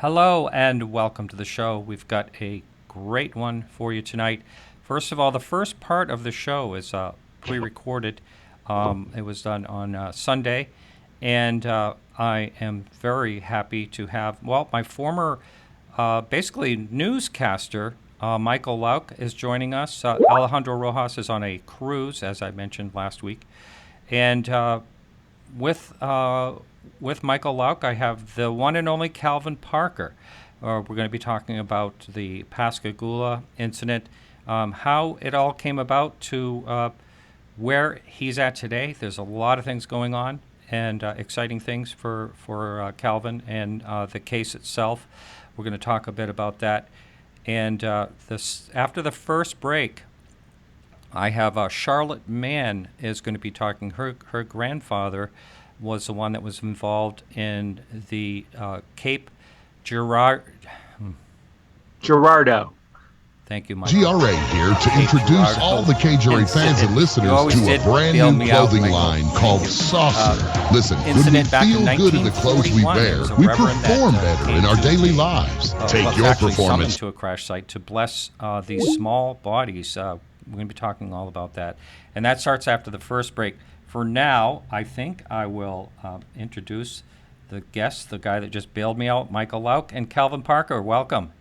Hello and welcome to the show. We've got a great one for you tonight. First of all, the first part of the show is pre-recorded. It was done on Sunday, and I am very happy to have, my former, basically newscaster, Michael Lauck is joining us. Alejandro Rojas is on a cruise, as I mentioned last week, and with Michael Lauck, I have the one and only Calvin Parker. We're going to be talking about the Pascagoula Incident, how it all came about to where he's at today. There's a lot of things going on and exciting things for Calvin and the case itself. We're going to talk a bit about that. And after the first break, I have Charlette Mann is going to be talking. Her grandfather was the one that was involved in the Cape Girardeau. Thank you, Michael. GRA here to introduce all the KJRA fans and listeners to a brand new clothing line called Saucer. Listen, when we feel good in the clothes we wear, we perform better in our daily lives. Take your performance to a crash site to bless these small bodies. We're going to be talking all about that. And that starts after the first break. For now, I think I will introduce the guest, the guy that just bailed me out, Michael Lauck, and Calvin Parker. Welcome.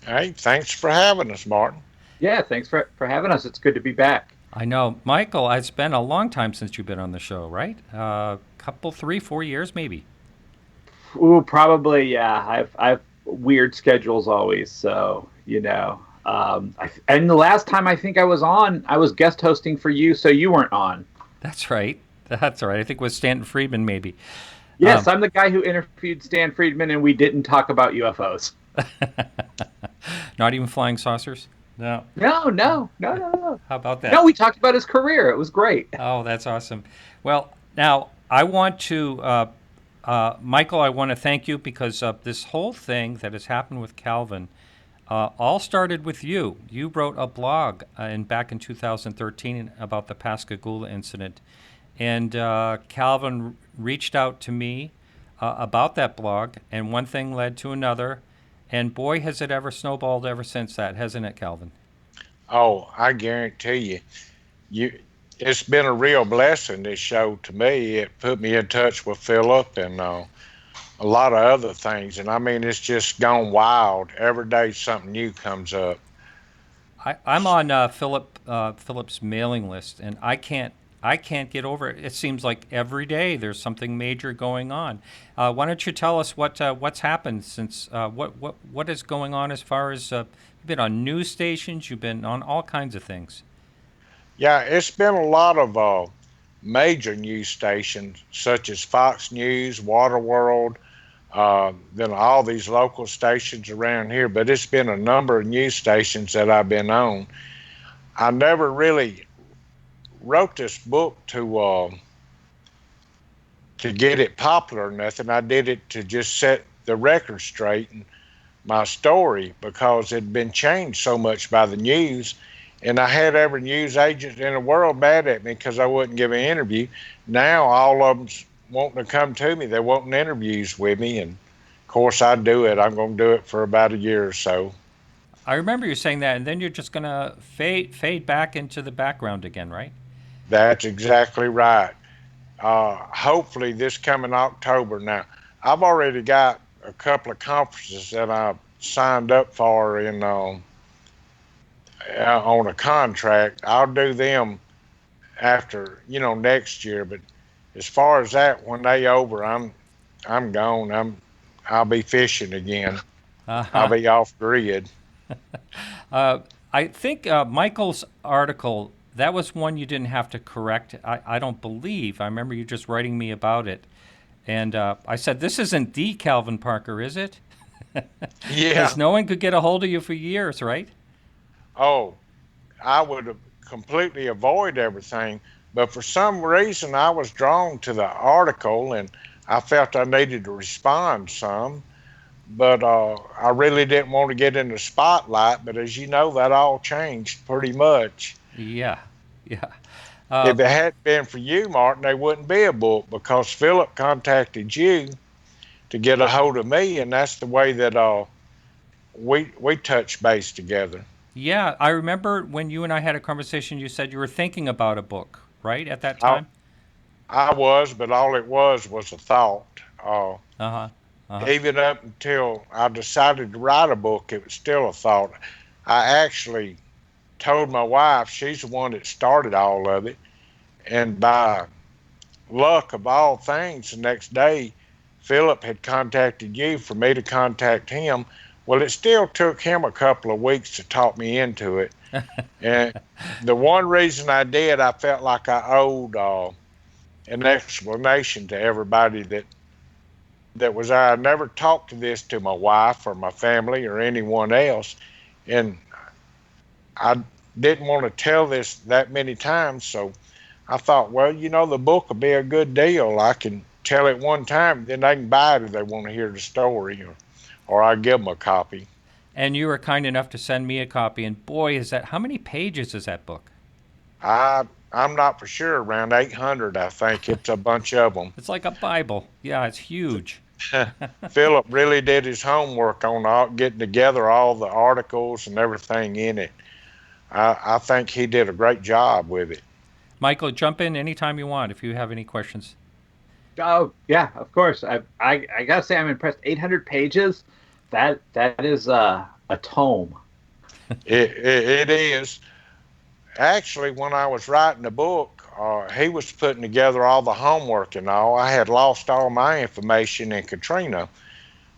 Hey, thanks for having us, Martin. Yeah, thanks for having us. It's good to be back. I know. Michael, it's been a long time since you've been on the show, right? Couple, 3-4 years maybe. Ooh, probably, yeah. I've weird schedules always, so, and the last time I think I was on, I was guest hosting for you, so you weren't on. That's right. I think it was Stanton Friedman, maybe. Yes, I'm the guy who interviewed Stan Friedman, and we didn't talk about UFOs. Not even flying saucers? No. No. How about that? No, we talked about his career. It was great. Oh, that's awesome. Well, now I want to, Michael, I want to thank you because this whole thing that has happened with Calvin all started with you. You wrote a blog back in 2013 about the Pascagoula incident, and Calvin reached out to me about that blog, and one thing led to another, and boy, has it ever snowballed ever since that, hasn't it, Calvin? Oh, I guarantee you, it's been a real blessing, this show, to me. It put me in touch with Philip and a lot of other things, and I mean, it's just gone wild. Every day something new comes up. I'm on Philip's mailing list, and I can't get over it. It seems like every day there's something major going on. Why don't you tell us what's happened since what is going on as far as you've been on news stations, you've been on all kinds of things. Yeah, it's been a lot of major news stations such as Fox News, Waterworld, then all these local stations around here. But it's been a number of news stations that I've been on. I never really wrote this book to get it popular or nothing. I did it to just set the record straight and my story, because it had been changed so much by the news, and I had every news agent in the world mad at me because I wouldn't give an interview. Now all of them's wanting to come to me. They're wanting interviews with me, and of course I do it. I'm going to do it for about a year or so. I remember you saying that, and then you're just going to fade back into the background again, right? That's exactly right. Hopefully this coming October. Now, I've already got a couple of conferences that I've signed up for on a contract. I'll do them after, next year. But as far as that, when they over, I'm gone. I'll be fishing again. I'll be off grid. I think Michael's article, that was one you didn't have to correct. I don't believe. I remember you just writing me about it. And I said, this isn't the Calvin Parker, is it? Yeah. Because no one could get a hold of you for years, right? Oh, I would completely avoid everything. But for some reason, I was drawn to the article, and I felt I needed to respond some. But I really didn't want to get in the spotlight. But as you know, that all changed pretty much. Yeah. If it hadn't been for you, Martin, there wouldn't be a book, because Philip contacted you to get a hold of me, and that's the way that we touched base together. Yeah, I remember when you and I had a conversation, you said you were thinking about a book, right, at that time? I was, but all it was a thought. Uh-huh. Even up until I decided to write a book, it was still a thought. I actually told my wife, she's the one that started all of it, and by luck of all things, the next day, Philip had contacted you for me to contact him. Well, it still took him a couple of weeks to talk me into it. And the one reason I did, I felt like I owed an explanation to everybody that was there. I never talked to this to my wife or my family or anyone else. And I didn't want to tell this that many times, so I thought, well, the book will be a good deal. I can tell it one time, then they can buy it if they want to hear the story, or I give them a copy. And you were kind enough to send me a copy, and boy, how many pages is that book? I'm not for sure, around 800, I think. It's a bunch of them. It's like a Bible. Yeah, it's huge. Philip really did his homework on getting together all the articles and everything in it. I think he did a great job with it. Michael, jump in anytime you want if you have any questions. Oh, yeah, of course. I got to say I'm impressed. 800 pages, that is a tome. It is. Actually, when I was writing the book, he was putting together all the homework and all. I had lost all my information in Katrina.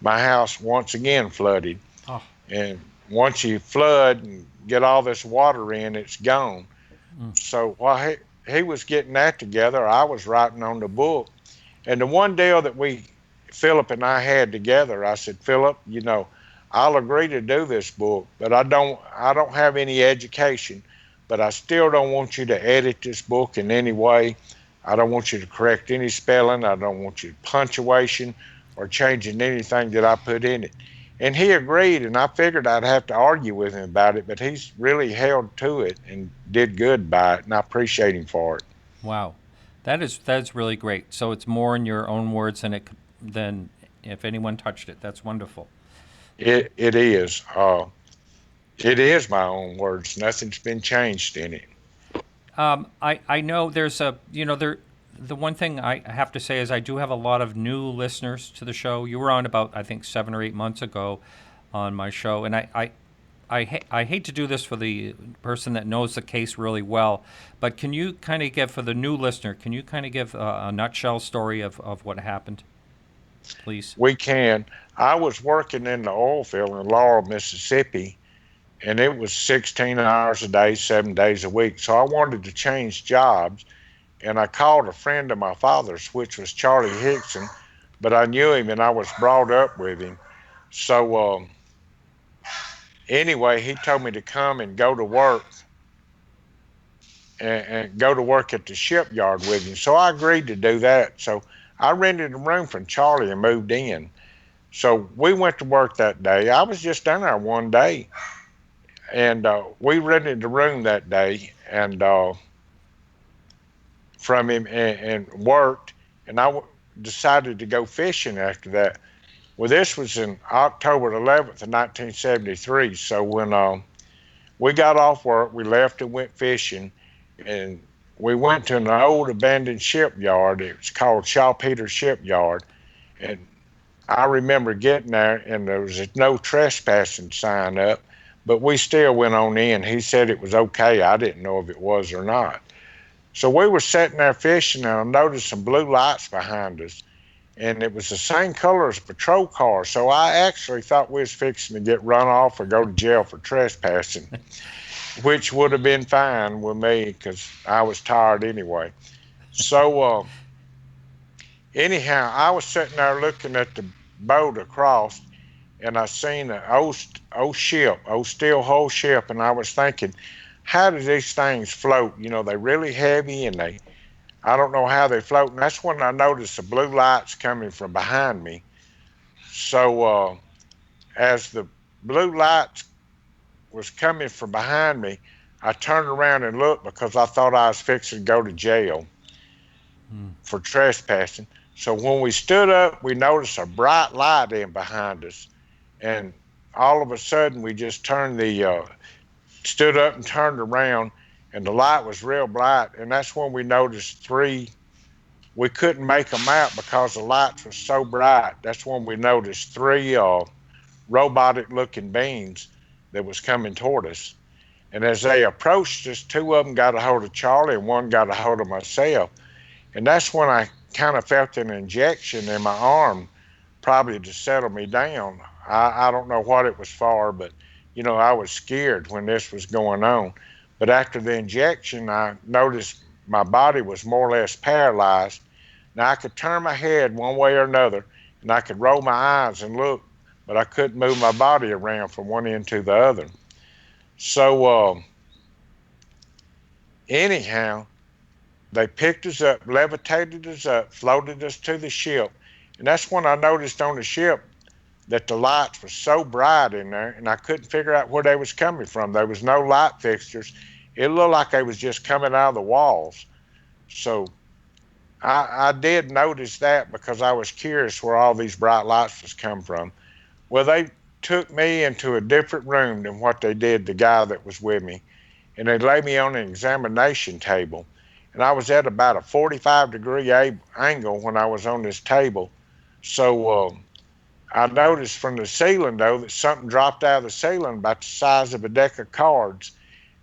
My house once again flooded. Oh. And once you flood and get all this water in, it's gone. So while he was getting that together, I was writing on the book. And the one deal that Philip and I had together, I said, Philip, I'll agree to do this book, but I don't have any education, but I still don't want you to edit this book in any way. I don't want you to correct any spelling. I don't want you to punctuation or changing anything that I put in it. And he agreed, and I figured I'd have to argue with him about it, but he's really held to it and did good by it, and I appreciate him for it. Wow. That's really great. So it's more in your own words than if anyone touched it. That's wonderful. It is. It is my own words. Nothing's been changed in it. I know there's the one thing I have to say is I do have a lot of new listeners to the show. You were on about, I think, 7 or 8 months ago on my show, and I hate to do this for the person that knows the case really well, but can you kind of give, for the new listener, can you kind of give a nutshell story of what happened, please? We can. I was working in the oil field in Laurel, Mississippi, and it was 16 hours a day, 7 days a week. So I wanted to change jobs. And I called a friend of my father's, which was Charlie Hickson, but I knew him and I was brought up with him. So anyway, he told me to come and go to work and go to work at the shipyard with him. So I agreed to do that. So I rented a room from Charlie and moved in. So we went to work that day. I was just down there one day, and we rented the room that day, and from him and worked, and I decided to go fishing after that. Well, this was in October 11th of 1973. So when we got off work, we left and went fishing, and we went to an old abandoned shipyard. It was called Saltpeter Shipyard, and I remember getting there, and there was no trespassing sign up, but we still went on in. He said it was okay. I didn't know if it was or not. So we were sitting there fishing, and I noticed some blue lights behind us, and it was the same color as a patrol car. So I actually thought we was fixing to get run off or go to jail for trespassing, which would have been fine with me because I was tired anyway. So anyhow, I was sitting there looking at the boat across, and I seen an old steel hull ship, and I was thinking, how do these things float? They're really heavy, and I don't know how they float. And that's when I noticed the blue lights coming from behind me. So as the blue lights was coming from behind me, I turned around and looked because I thought I was fixing to go to jail for trespassing. So when we stood up, we noticed a bright light in behind us. And all of a sudden, we just stood up and turned around, and the light was real bright. And that's when we noticed three. We couldn't make them out because the lights were so bright. That's when we noticed three robotic-looking beings that was coming toward us. And as they approached us, two of them got a hold of Charlie and one got a hold of myself. And that's when I kind of felt an injection in my arm, probably to settle me down. I don't know what it was for, but, I was scared when this was going on. But after the injection, I noticed my body was more or less paralyzed. Now, I could turn my head one way or another, and I could roll my eyes and look, but I couldn't move my body around from one end to the other. So, anyhow, they picked us up, levitated us up, floated us to the ship. And that's when I noticed on the ship that the lights were so bright in there, and I couldn't figure out where they was coming from. There was no light fixtures. It looked like they was just coming out of the walls. So I did notice that because I was curious where all these bright lights was come from. Well, they took me into a different room than what they did the guy that was with me, and they laid me on an examination table. And I was at about a 45-degree angle when I was on this table. So I noticed from the ceiling, though, that something dropped out of the ceiling about the size of a deck of cards,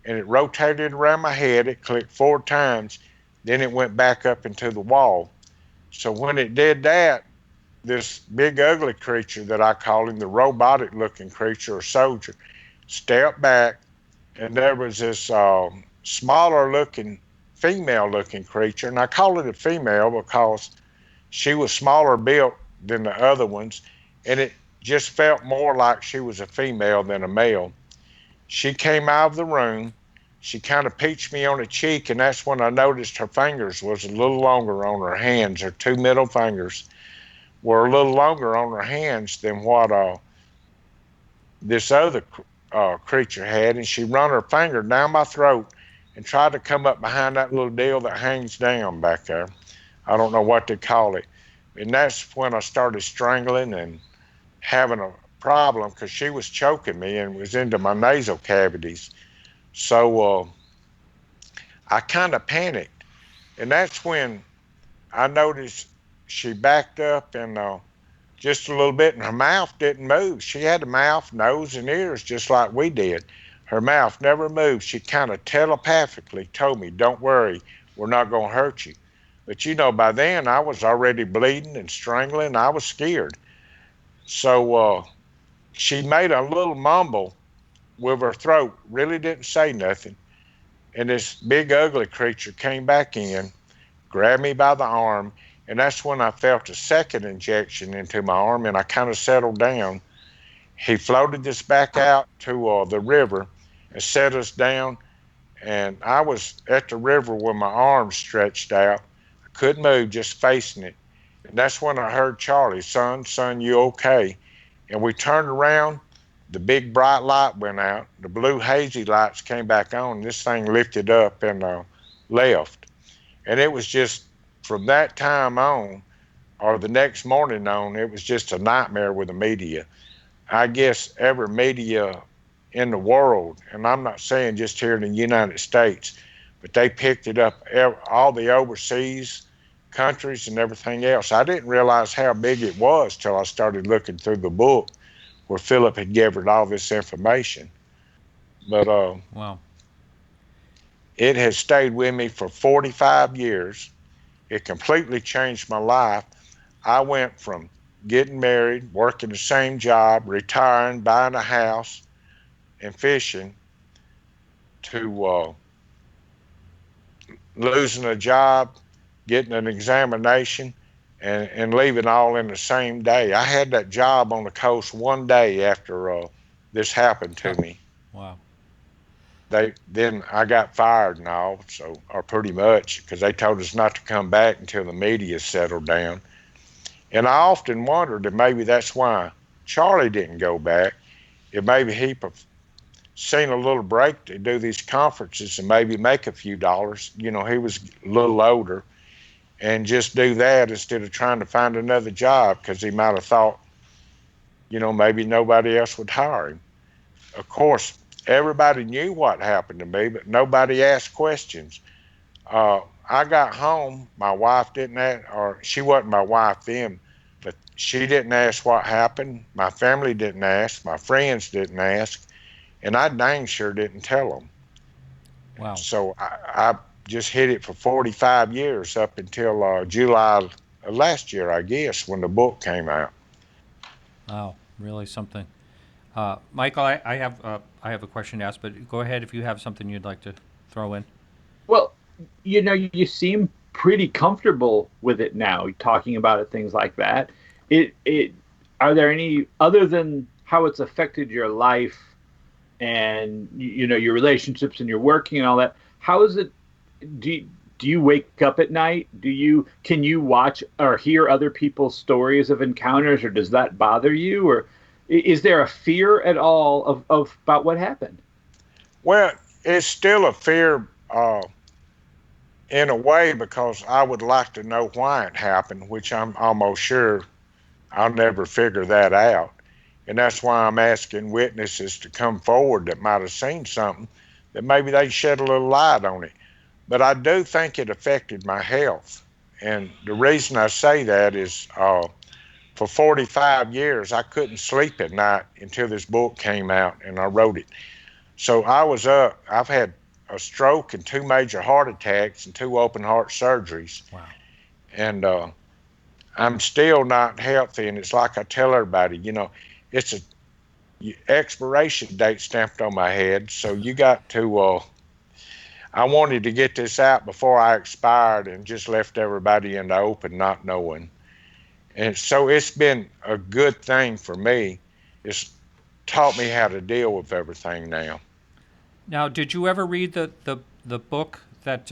and it rotated around my head. It clicked 4 times, then it went back up into the wall. So when it did that, this big ugly creature that I call him, the robotic-looking creature or soldier, stepped back, and there was this smaller-looking, female-looking creature, and I call it a female because she was smaller built than the other ones, and it just felt more like she was a female than a male. She came out of the room. She kind of peached me on the cheek, and that's when I noticed her fingers was a little longer on her hands. Her 2 middle fingers were a little longer on her hands than what this other creature had, and she run her finger down my throat and tried to come up behind that little deal that hangs down back there. I don't know what they call it. And that's when I started strangling and having a problem because she was choking me and was into my nasal cavities. So I kind of panicked. And that's when I noticed she backed up and just a little bit, and her mouth didn't move. She had a mouth, nose, and ears just like we did. Her mouth never moved. She kind of telepathically told me, "Don't worry, we're not going to hurt you." But by then I was already bleeding and strangling. I was scared. So she made a little mumble with her throat, really didn't say nothing. And this big ugly creature came back in, grabbed me by the arm, and that's when I felt a second injection into my arm, and I kind of settled down. He floated us back out to the river and set us down, and I was at the river with my arms stretched out. I couldn't move, just facing it. And that's when I heard Charlie, son, you okay? And we turned around, the big bright light went out, the blue hazy lights came back on, and this thing lifted up and left. And it was just, from that time on, or the next morning on, it was just a nightmare with the media. I guess every media in the world, and I'm not saying just here in the United States, but they picked it up, all the overseas countries and everything else. I didn't realize how big it was till I started looking through the book where Philip had gathered all this information. But wow. It has stayed with me for 45 years. It completely changed my life. I went from getting married, working the same job, retiring, buying a house, and fishing, to losing a job, getting an examination, and leaving all in the same day. I had that job on the coast one day after this happened to me. Wow. Then I got fired and all, or pretty much, because they told us not to come back until the media settled down. And I often wondered if maybe that's why Charlie didn't go back. If maybe he seen a little break to do these conferences and maybe make a few dollars. He was a little older. and just do that instead of trying to find another job, because he might have thought, maybe nobody else would hire him. Of course, everybody knew what happened to me, but nobody asked questions. I got home, my wife didn't ask, or she wasn't my wife then, but she didn't ask what happened. My family didn't ask. My friends didn't ask. And I dang sure didn't tell them. Wow. So I just hid it for 45 years up until July of last year, I guess, when the book came out. Wow, really something. Michael, I have a question to ask, but go ahead if you have something you'd like to throw in. Well, you seem pretty comfortable with it now, talking about it, things like that. Are there any, other than how it's affected your life and your relationships and your working and all that, how is it? Do you wake up at night? Can you watch or hear other people's stories of encounters, or does that bother you, or is there a fear at all of about what happened? Well, it's still a fear in a way, because I would like to know why it happened, which I'm almost sure I'll never figure that out. And that's why I'm asking witnesses to come forward that might have seen something, that maybe they shed a little light on it. But I do think it affected my health. And the reason I say that is for 45 years, I couldn't sleep at night until this book came out and I wrote it. So I've had a stroke and 2 major heart attacks and 2 open heart surgeries. Wow. And I'm still not healthy. And it's like I tell everybody, it's a expiration date stamped on my head. So you got to, I wanted to get this out before I expired and just left everybody in the open not knowing. And so it's been a good thing for me. It's taught me how to deal with everything now. Now, did you ever read the book that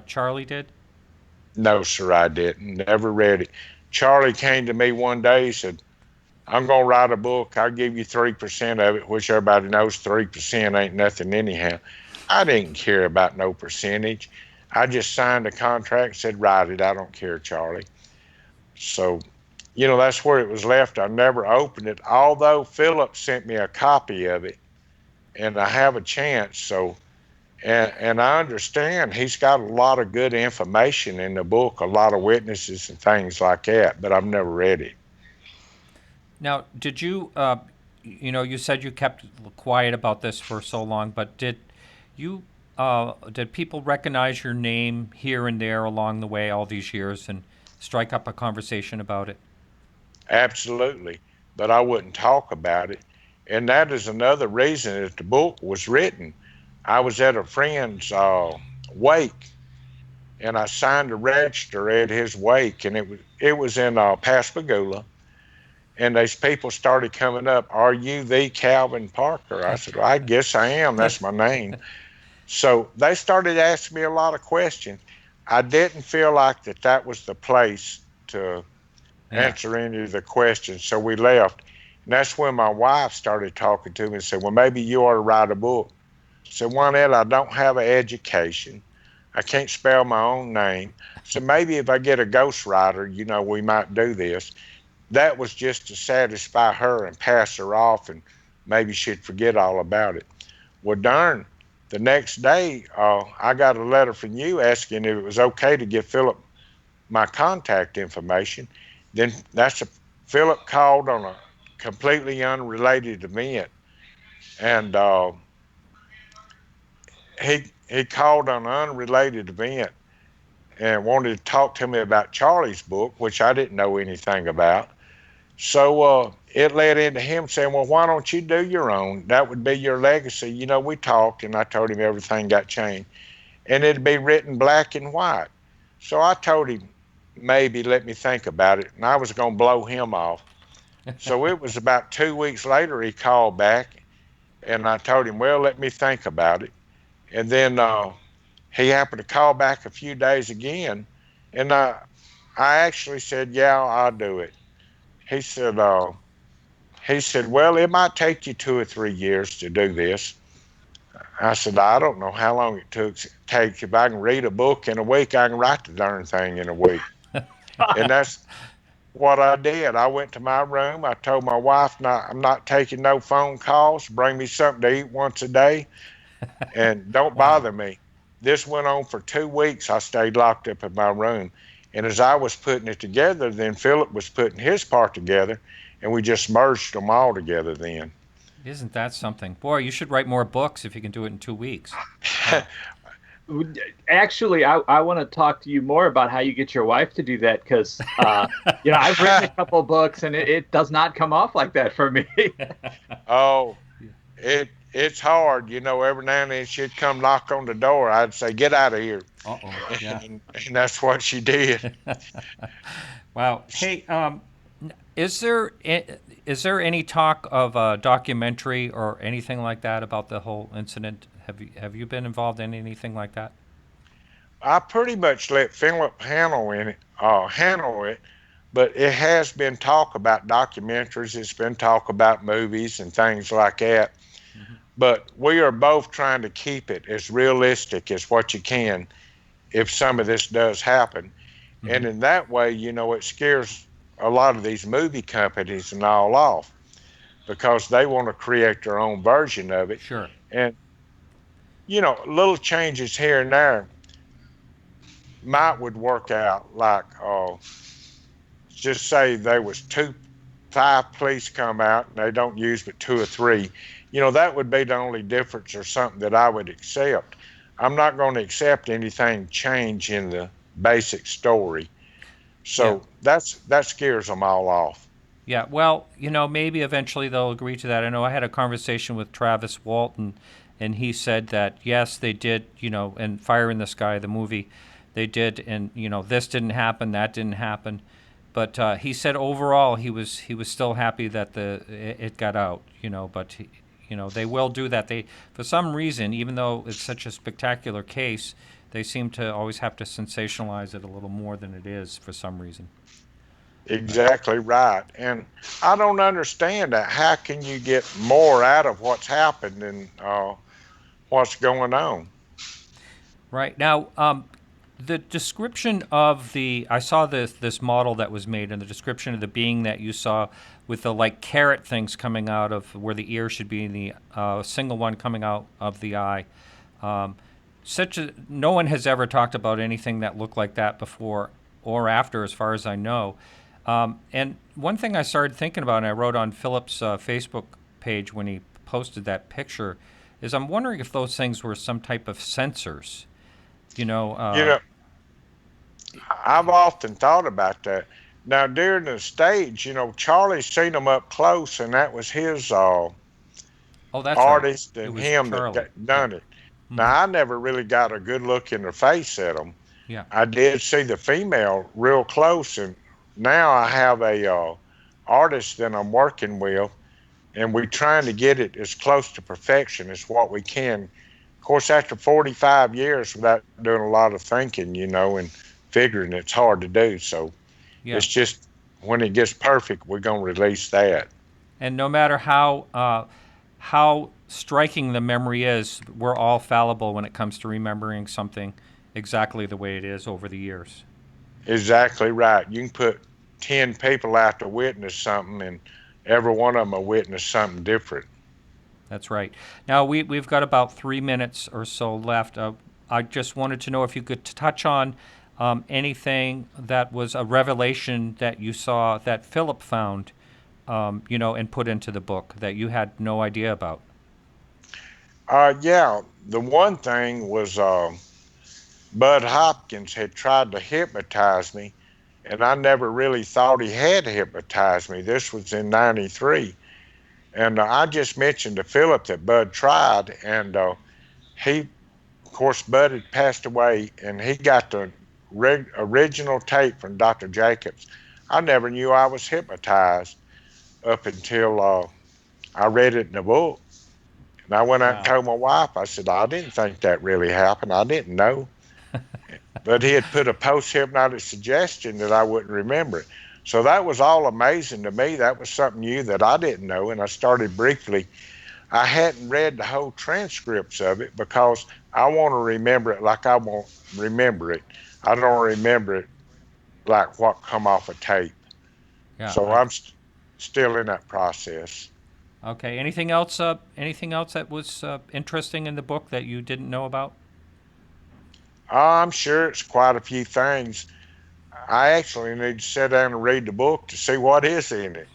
Charlie did? No, sir, I didn't. Never read it. Charlie came to me one day, he said, I'm going to write a book. I'll give you 3% of it, which everybody knows 3% ain't nothing anyhow. I didn't care about no percentage. I just signed a contract and said, write it. I don't care, Charlie. So, that's where it was left. I never opened it, although Philip sent me a copy of it, and I have a chance. So, and I understand he's got a lot of good information in the book, a lot of witnesses and things like that, but I've never read it. Now, did you, you said you kept quiet about this for so long, but did people recognize your name here and there along the way all these years and strike up a conversation about it? Absolutely, but I wouldn't talk about it. And that is another reason that the book was written. I was at a friend's wake, and I signed a register at his wake, and it was in Pascagoula. And these people started coming up, are you the Calvin Parker? I said, well, I guess I am. That's my name. So they started asking me a lot of questions. I didn't feel like that was the place to answer any of the questions. So we left. And that's when my wife started talking to me and said, well, maybe you ought to write a book. I said, Juanette, I don't have an education. I can't spell my own name. So maybe if I get a ghostwriter, we might do this. That was just to satisfy her and pass her off, and maybe she'd forget all about it. Well, darn, the next day, I got a letter from you asking if it was okay to give Philip my contact information. Then Philip called on a completely unrelated event, and he called on an unrelated event and wanted to talk to me about Charlie's book, which I didn't know anything about. So it led into him saying, well, why don't you do your own? That would be your legacy. We talked, and I told him everything got changed. And it'd be written black and white. So I told him, maybe let me think about it. And I was going to blow him off. So it was about 2 weeks later he called back, and I told him, well, let me think about it. And then he happened to call back a few days again, and I actually said, yeah, I'll do it. He said, well, it might take you 2 or 3 years to do this. I said, I don't know how long it takes. If I can read a book in a week, I can write the darn thing in a week. And that's what I did. I went to my room. I told my wife, I'm not taking no phone calls. Bring me something to eat once a day, and don't bother me. This went on for 2 weeks. I stayed locked up in my room. And as I was putting it together, then Philip was putting his part together, and we just merged them all together then. Isn't that something? Boy, you should write more books if you can do it in 2 weeks. Actually, I want to talk to you more about how you get your wife to do that, because I've written a couple books and it does not come off like that for me. Oh, it's hard. Every now and then she'd come knock on the door. I'd say, "Get out of here." Uh-oh. Yeah. And that's what she did. Wow. Hey, is there any talk of a documentary or anything like that about the whole incident? Have you been involved in anything like that? I pretty much let Philip handle it, but it has been talk about documentaries. It's been talk about movies and things like that. Mm-hmm. But we are both trying to keep it as realistic as what you can if some of this does happen. Mm-hmm. And in that way, it scares a lot of these movie companies and all off, because they want to create their own version of it. Sure. And little changes here and there would work out. Like, just say there was 5 police come out and they don't use but 2 or 3. That would be the only difference or something that I would accept. I'm not going to accept anything change in the basic story. So that scares them all off. Yeah, well, maybe eventually they'll agree to that. I know I had a conversation with Travis Walton, and he said that, yes, they did, in Fire in the Sky, the movie, they did, and, this didn't happen, that didn't happen. But he said overall he was still happy that it got out, but, they will do that. They, for some reason, even though it's such a spectacular case, they seem to always have to sensationalize it a little more than it is for some reason. Exactly right. And I don't understand that. How can you get more out of what's happened than what's going on? Right. Now, the description of I saw this model that was made, and the description of the being that you saw with the carrot things coming out of where the ear should be, and the single one coming out of the eye. No one has ever talked about anything that looked like that before or after, as far as I know. And one thing I started thinking about, and I wrote on Philip's Facebook page when he posted that picture, is I'm wondering if those things were some type of sensors. I've often thought about that. Now, during the stage, Charlie's seen them up close, and that was his that's artist right. And him Charlie that done it. Mm-hmm. Now, I never really got a good look in the face at them. Yeah. I did see the female real close, and now I have a artist that I'm working with, and we're trying to get it as close to perfection as what we can. Of course, after 45 years without doing a lot of thinking, and figuring, it's hard to do. So It's just when it gets perfect, we're going to release that. And no matter how striking the memory is, we're all fallible when it comes to remembering something exactly the way it is over the years. Exactly right. You can put 10 people out to witness something, and every one of them will witness something different. That's right. Now, we've got about 3 minutes or so left. I just wanted to know if you could touch on anything that was a revelation that you saw that Philip found, and put into the book that you had no idea about. Yeah. The one thing was Bud Hopkins had tried to hypnotize me, and I never really thought he had hypnotized me. This was in '93. And I just mentioned to Philip that Bud tried, and of course, Bud had passed away, and he got the original tape from Dr. Jacobs. I never knew I was hypnotized up until I read it in a book. And I went out and told my wife, I said, I didn't think that really happened. I didn't know. But he had put a post-hypnotic suggestion that I wouldn't remember it. So that was all amazing to me. That was something new that I didn't know. And I started briefly I hadn't read the whole transcripts of it because I want to remember it like I want to remember it. I don't remember it like what come off a tape. Yeah. So I'm still in that process. Okay. Anything else? Anything else that was interesting in the book that you didn't know about? I'm sure it's quite a few things. I actually need to sit down and read the book to see what is in it.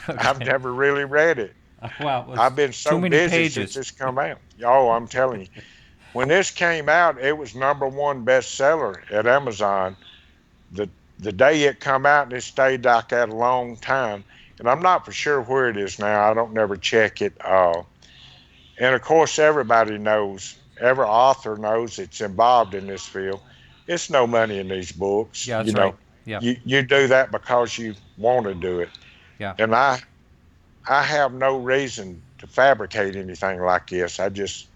I've Okay. never really read it. Well, it was I've been too so many busy since pages. it's come out. Oh, I'm telling you. When this came out, it was #1 bestseller at Amazon. The the day it come out, and it stayed like that a long time. And I'm not for sure where it is now. I don't never check it. And of course, everybody knows, every author knows it's involved in this field. It's no money in these books. Yeah, that's You right. know, Yeah. you do that because you want to do it. Yeah. And I have no reason to fabricate anything like this. I just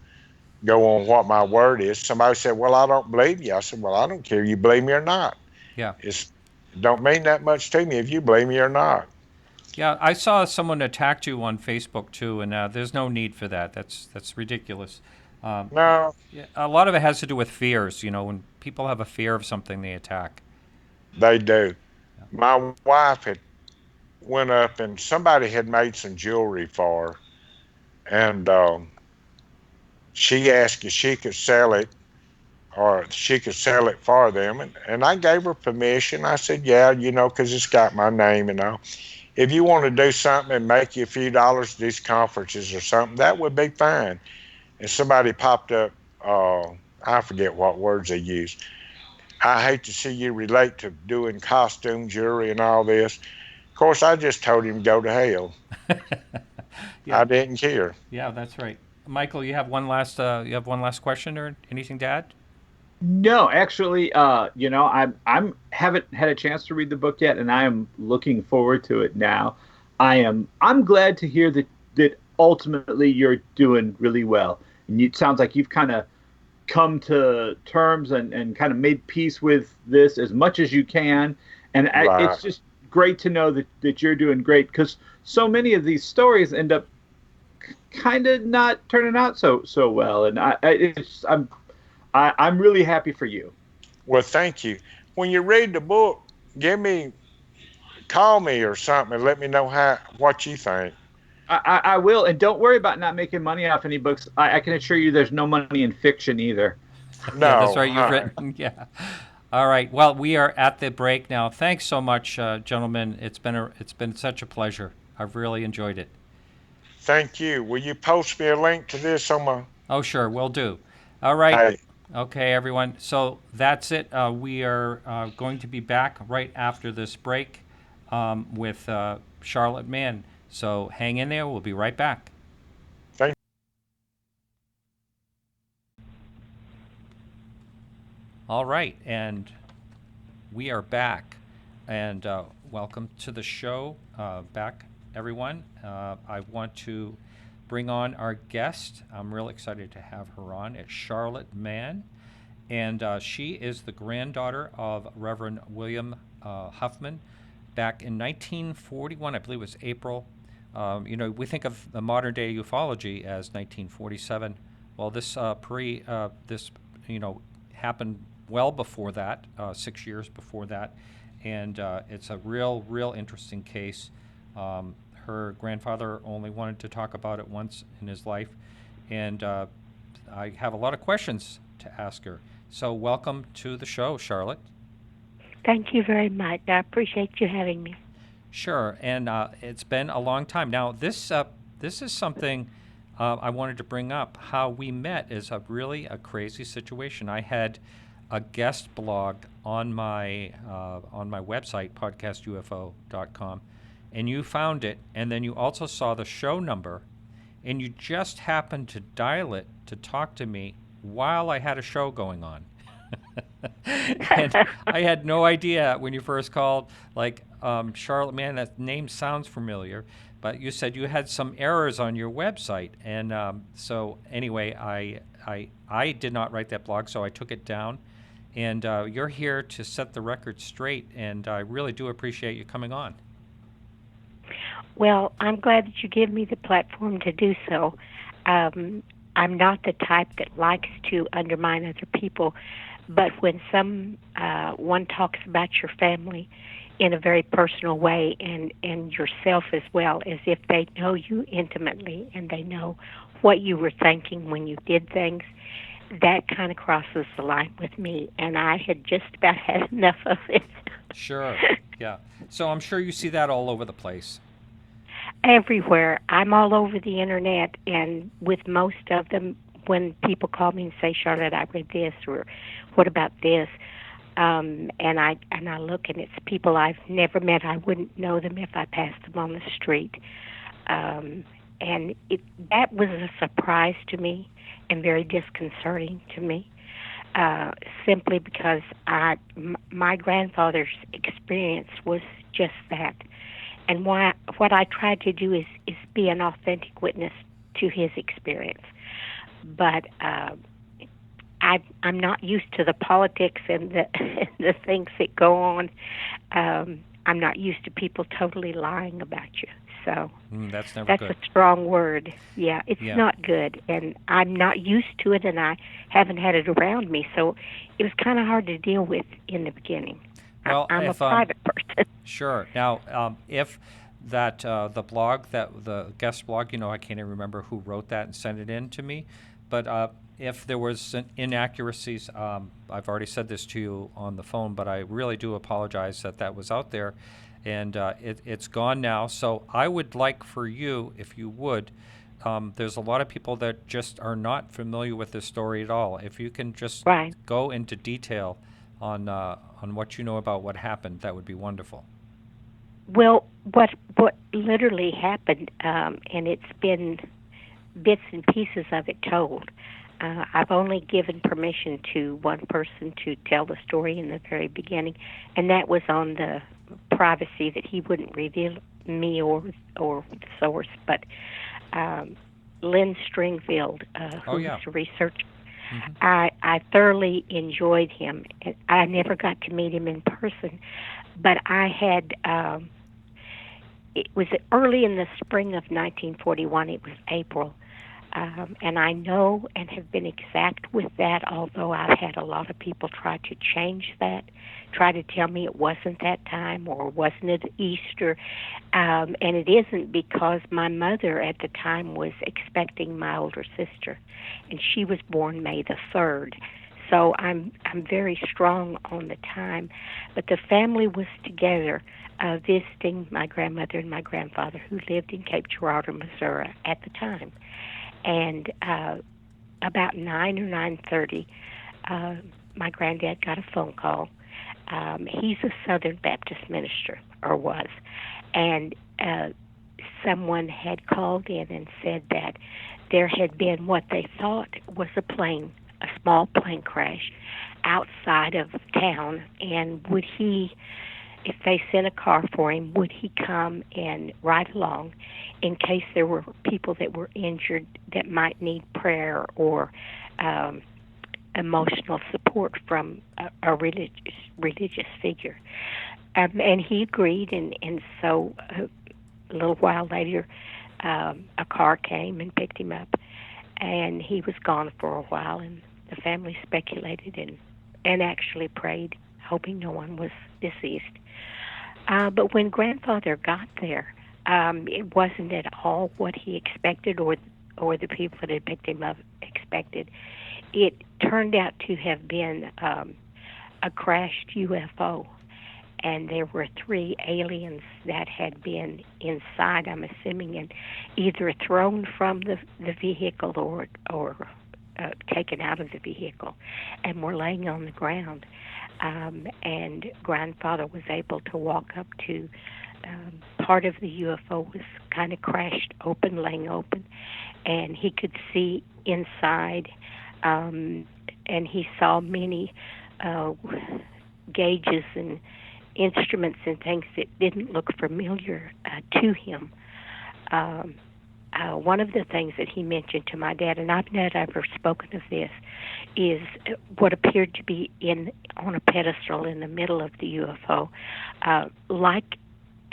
go on what my word is. Somebody said, "Well, I don't believe you." I said, "Well, I don't care you believe me or not. Yeah. It don't mean that much to me if you believe me or not." Yeah, I saw someone attacked you on Facebook too, and there's no need for that. That's ridiculous. No, Yeah, a lot of it has to do with fears. You know, when people have a fear of something, they attack. they do. My wife had went up and somebody had made some jewelry for her, and she asked if she could sell it or she could sell it for them. And I gave her permission. I said, "Yeah, because it's got my name and all. If you want to do something and make you a few dollars at these conferences or something, that would be fine." And somebody popped up, I forget what words they used. "I hate to see you relate to doing costume jewelry and all this." Of course, I just told him to go to hell. Yeah. I didn't care. Yeah, that's right. Michael, you have one last question or anything to add? No, actually, I'm haven't had a chance to read the book yet, and I am looking forward to it now. I'm glad to hear that ultimately you're doing really well, and it sounds like you've kind of come to terms and kind of made peace with this as much as you can, and Right. it's just great to know that you're doing great, because so many of these stories end up kind of not turning out so well, and I'm really happy for you. Well, thank you. When you read the book, call me or something and let me know what you think. I will, and don't worry about not making money off any books. I can assure you, there's no money in fiction either. Yeah, that's No, right. You've written. Yeah. All right. Well, we are at the break now. Thanks so much, gentlemen. It's been such a pleasure. I've really enjoyed it. thank you. Will you post me a link to this on my? Oh, sure, will do. All right. Hey, Okay, everyone. So that's it. We are going to be back right after this break with Charlette Mann. So hang in there. We'll be right back. thank. All right, and we are back. And welcome to the show. Back, everyone. I want to bring on our guest. I'm real excited to have her on. It's Charlette Mann, and she is the granddaughter of Reverend William Huffman. Back in 1941, I believe it was April. We think of the modern day ufology as 1947. Well, this happened well before that, 6 years before that, and it's a real interesting case. Her grandfather only wanted to talk about it once in his life, and I have a lot of questions to ask her. So welcome to the show, Charlette. Thank you very much. I appreciate you having me. Sure, and it's been a long time. Now, this is something I wanted to bring up. How we met is really a crazy situation. I a guest blog on my website, podcastufo.com, and you found it, and then you also saw the show number, and you just happened to dial it to talk to me while I had a show going on. And I had no idea when you first called, Charlette Mann, that name sounds familiar, but you said you had some errors on your website. And so anyway, I did not write that blog, so I took it down. And you're here to set the record straight, and I really do appreciate you coming on. Well, I'm glad that you give me the platform to do so. I'm not the type that likes to undermine other people, but when one talks about your family in a very personal way, and yourself as well, as if they know you intimately and they know what you were thinking when you did things, that kind of crosses the line with me, and I had just about had enough of it. Sure, yeah. So I'm sure you see that all over the place. Everywhere. I'm all over the internet, and with most of them, when people call me and say, "Charlotte, I read this," or "What about this?" And I look, and it's people I've never met. I wouldn't know them if I passed them on the street. And that was a surprise to me and very disconcerting to me, simply because my grandfather's experience was just that. And what I tried to do is be an authentic witness to his experience. But I'm not used to the politics and the things that go on. I'm not used to people totally lying about you. So that's never that's good. a strong word. Yeah, it's not good. And I'm not used to it, and I haven't had it around me. So it was kind of hard to deal with in the beginning. Well, I'm a private person. Sure. Now, if that the blog, that the guest blog, I can't even remember who wrote that and sent it in to me, but if there was inaccuracies, I've already said this to you on the phone, but I really do apologize that was out there, and it's gone now. So I would like for you, if you would, there's a lot of people that just are not familiar with this story at all. If you can just go into detail on what you know about what happened, that would be wonderful. Well, what literally happened, and it's been bits and pieces of it told. I've only given permission to one person to tell the story in the very beginning, and that was on the privacy that he wouldn't reveal me or the source. But Lynn Stringfield, who's a researcher, I thoroughly enjoyed him. I never got to meet him in person, but I had. It was early in the spring of 1941. It was April. And I know and have been exact with that, although I've had a lot of people try to change that, try to tell me it wasn't that time or wasn't it Easter. And it isn't, because my mother at the time was expecting my older sister, and she was born May the 3rd. So I'm very strong on the time. But the family was together visiting my grandmother and my grandfather, who lived in Cape Girardeau, Missouri at the time. And about 9 or 9:30, my granddad got a phone call. He's a Southern Baptist minister, or was, and someone had called in and said that there had been what they thought was a small plane crash outside of town, and would he, if they sent a car for him, would he come and ride along in case there were people that were injured that might need prayer or emotional support from a religious figure. And he agreed, and so a little while later, a car came and picked him up, and he was gone for a while, and the family speculated and actually prayed, hoping no one was deceased. But when grandfather got there, it wasn't at all what he expected, or the people that had picked him up expected. It turned out to have been a crashed UFO, and there were 3 aliens that had been inside, I'm assuming, and either thrown from the vehicle or taken out of the vehicle, and were laying on the ground. And grandfather was able to walk up to part of the UFO was kind of crashed open, laying open, and he could see inside, and he saw many gauges and instruments and things that didn't look familiar to him. One of the things that he mentioned to my dad, and I've not ever spoken of this, is what appeared to be on a pedestal in the middle of the UFO, like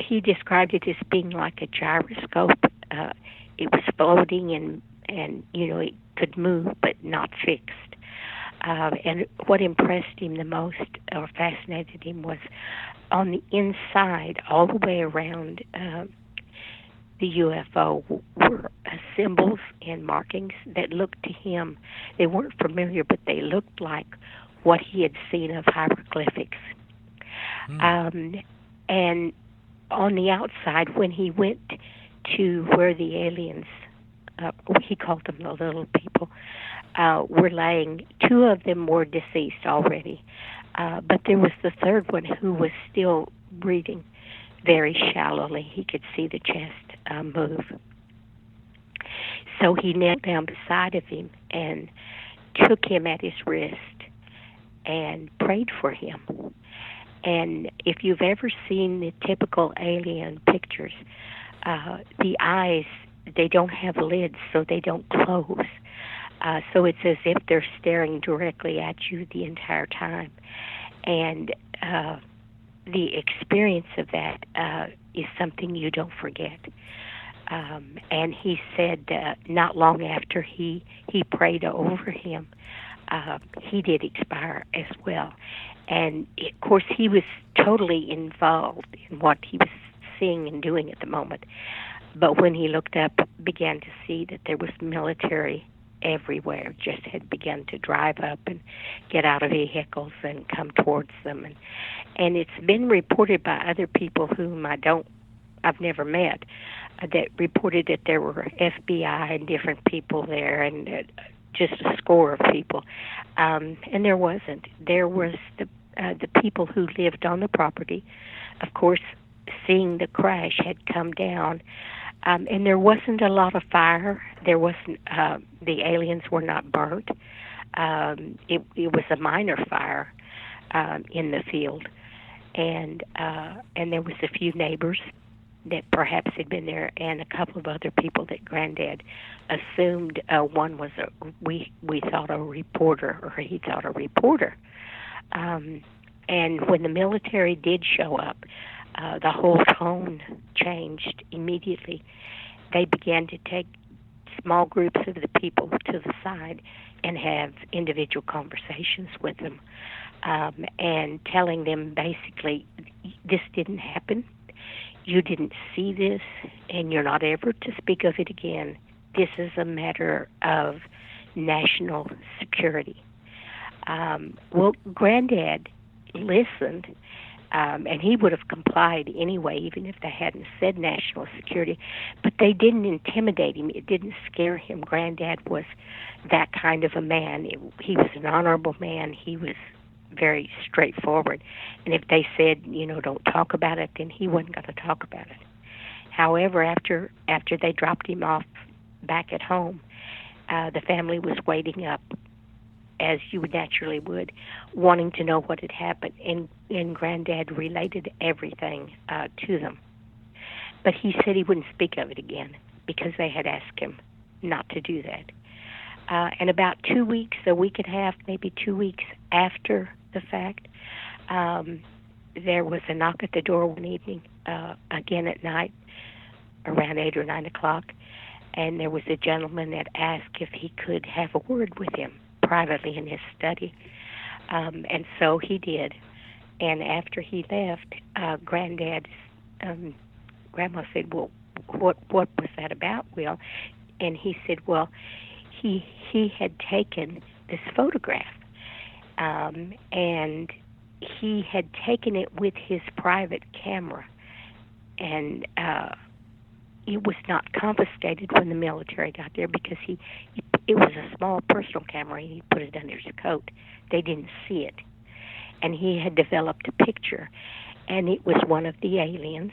he described it as being like a gyroscope. It was floating and it could move but not fixed. And what impressed him the most or fascinated him was on the inside, all the way around the UFO were symbols and markings that looked to him, they weren't familiar, but they looked like what he had seen of hieroglyphics. And on the outside, when he went to where the aliens, he called them the little people, were laying, 2 of them were deceased already, but there was the third one who was still breathing very shallowly. He could see the chest move. So he knelt down beside of him and took him at his wrist and prayed for him. And if you've ever seen the typical alien pictures, the eyes, they don't have lids, so they don't close. So it's as if they're staring directly at you the entire time. And the experience of that is something you don't forget. And he said not long after he prayed over him, he did expire as well. And, of course, he was totally involved in what he was seeing and doing at the moment. But when he looked up, began to see that there was military everywhere, just had begun to drive up and get out of vehicles and come towards them. And it's been reported by other people whom I've never met, that reported that there were FBI and different people there, and just a score of people. And there wasn't. There was the people who lived on the property. Of course, seeing the crash had come down, and there wasn't a lot of fire. There wasn't. The aliens were not burnt. It was a minor fire in the field, and there was a few neighbors that perhaps had been there, and a couple of other people that Granddad assumed. One was we thought a reporter, or he thought a reporter. And when the military did show up, the whole tone changed immediately. They began to take small groups of the people to the side and have individual conversations with them, and telling them basically, this didn't happen. You didn't see this, and you're not ever to speak of it again. This is a matter of national security. Well, Granddad listened, and he would have complied anyway, even if they hadn't said national security. But they didn't intimidate him. It didn't scare him. Granddad was that kind of a man. He was an honorable man. He was very straightforward. And if they said, don't talk about it, then he wasn't going to talk about it. However, after they dropped him off back at home, the family was waiting up, as you naturally would, wanting to know what had happened. And Granddad related everything to them. But he said he wouldn't speak of it again because they had asked him not to do that. And about 2 weeks, a week and a half, maybe 2 weeks after the fact, there was a knock at the door one evening, again at night, around 8 or 9 o'clock, and there was a gentleman that asked if he could have a word with him privately in his study. And so he did. And after he left, Grandma said, well, what was that about, Will? And he said, well, he had taken this photograph, and he had taken it with his private camera, and it was not confiscated when the military got there because it was a small personal camera, and he put it under his coat. They didn't see it. And he had developed a picture, and it was one of the aliens,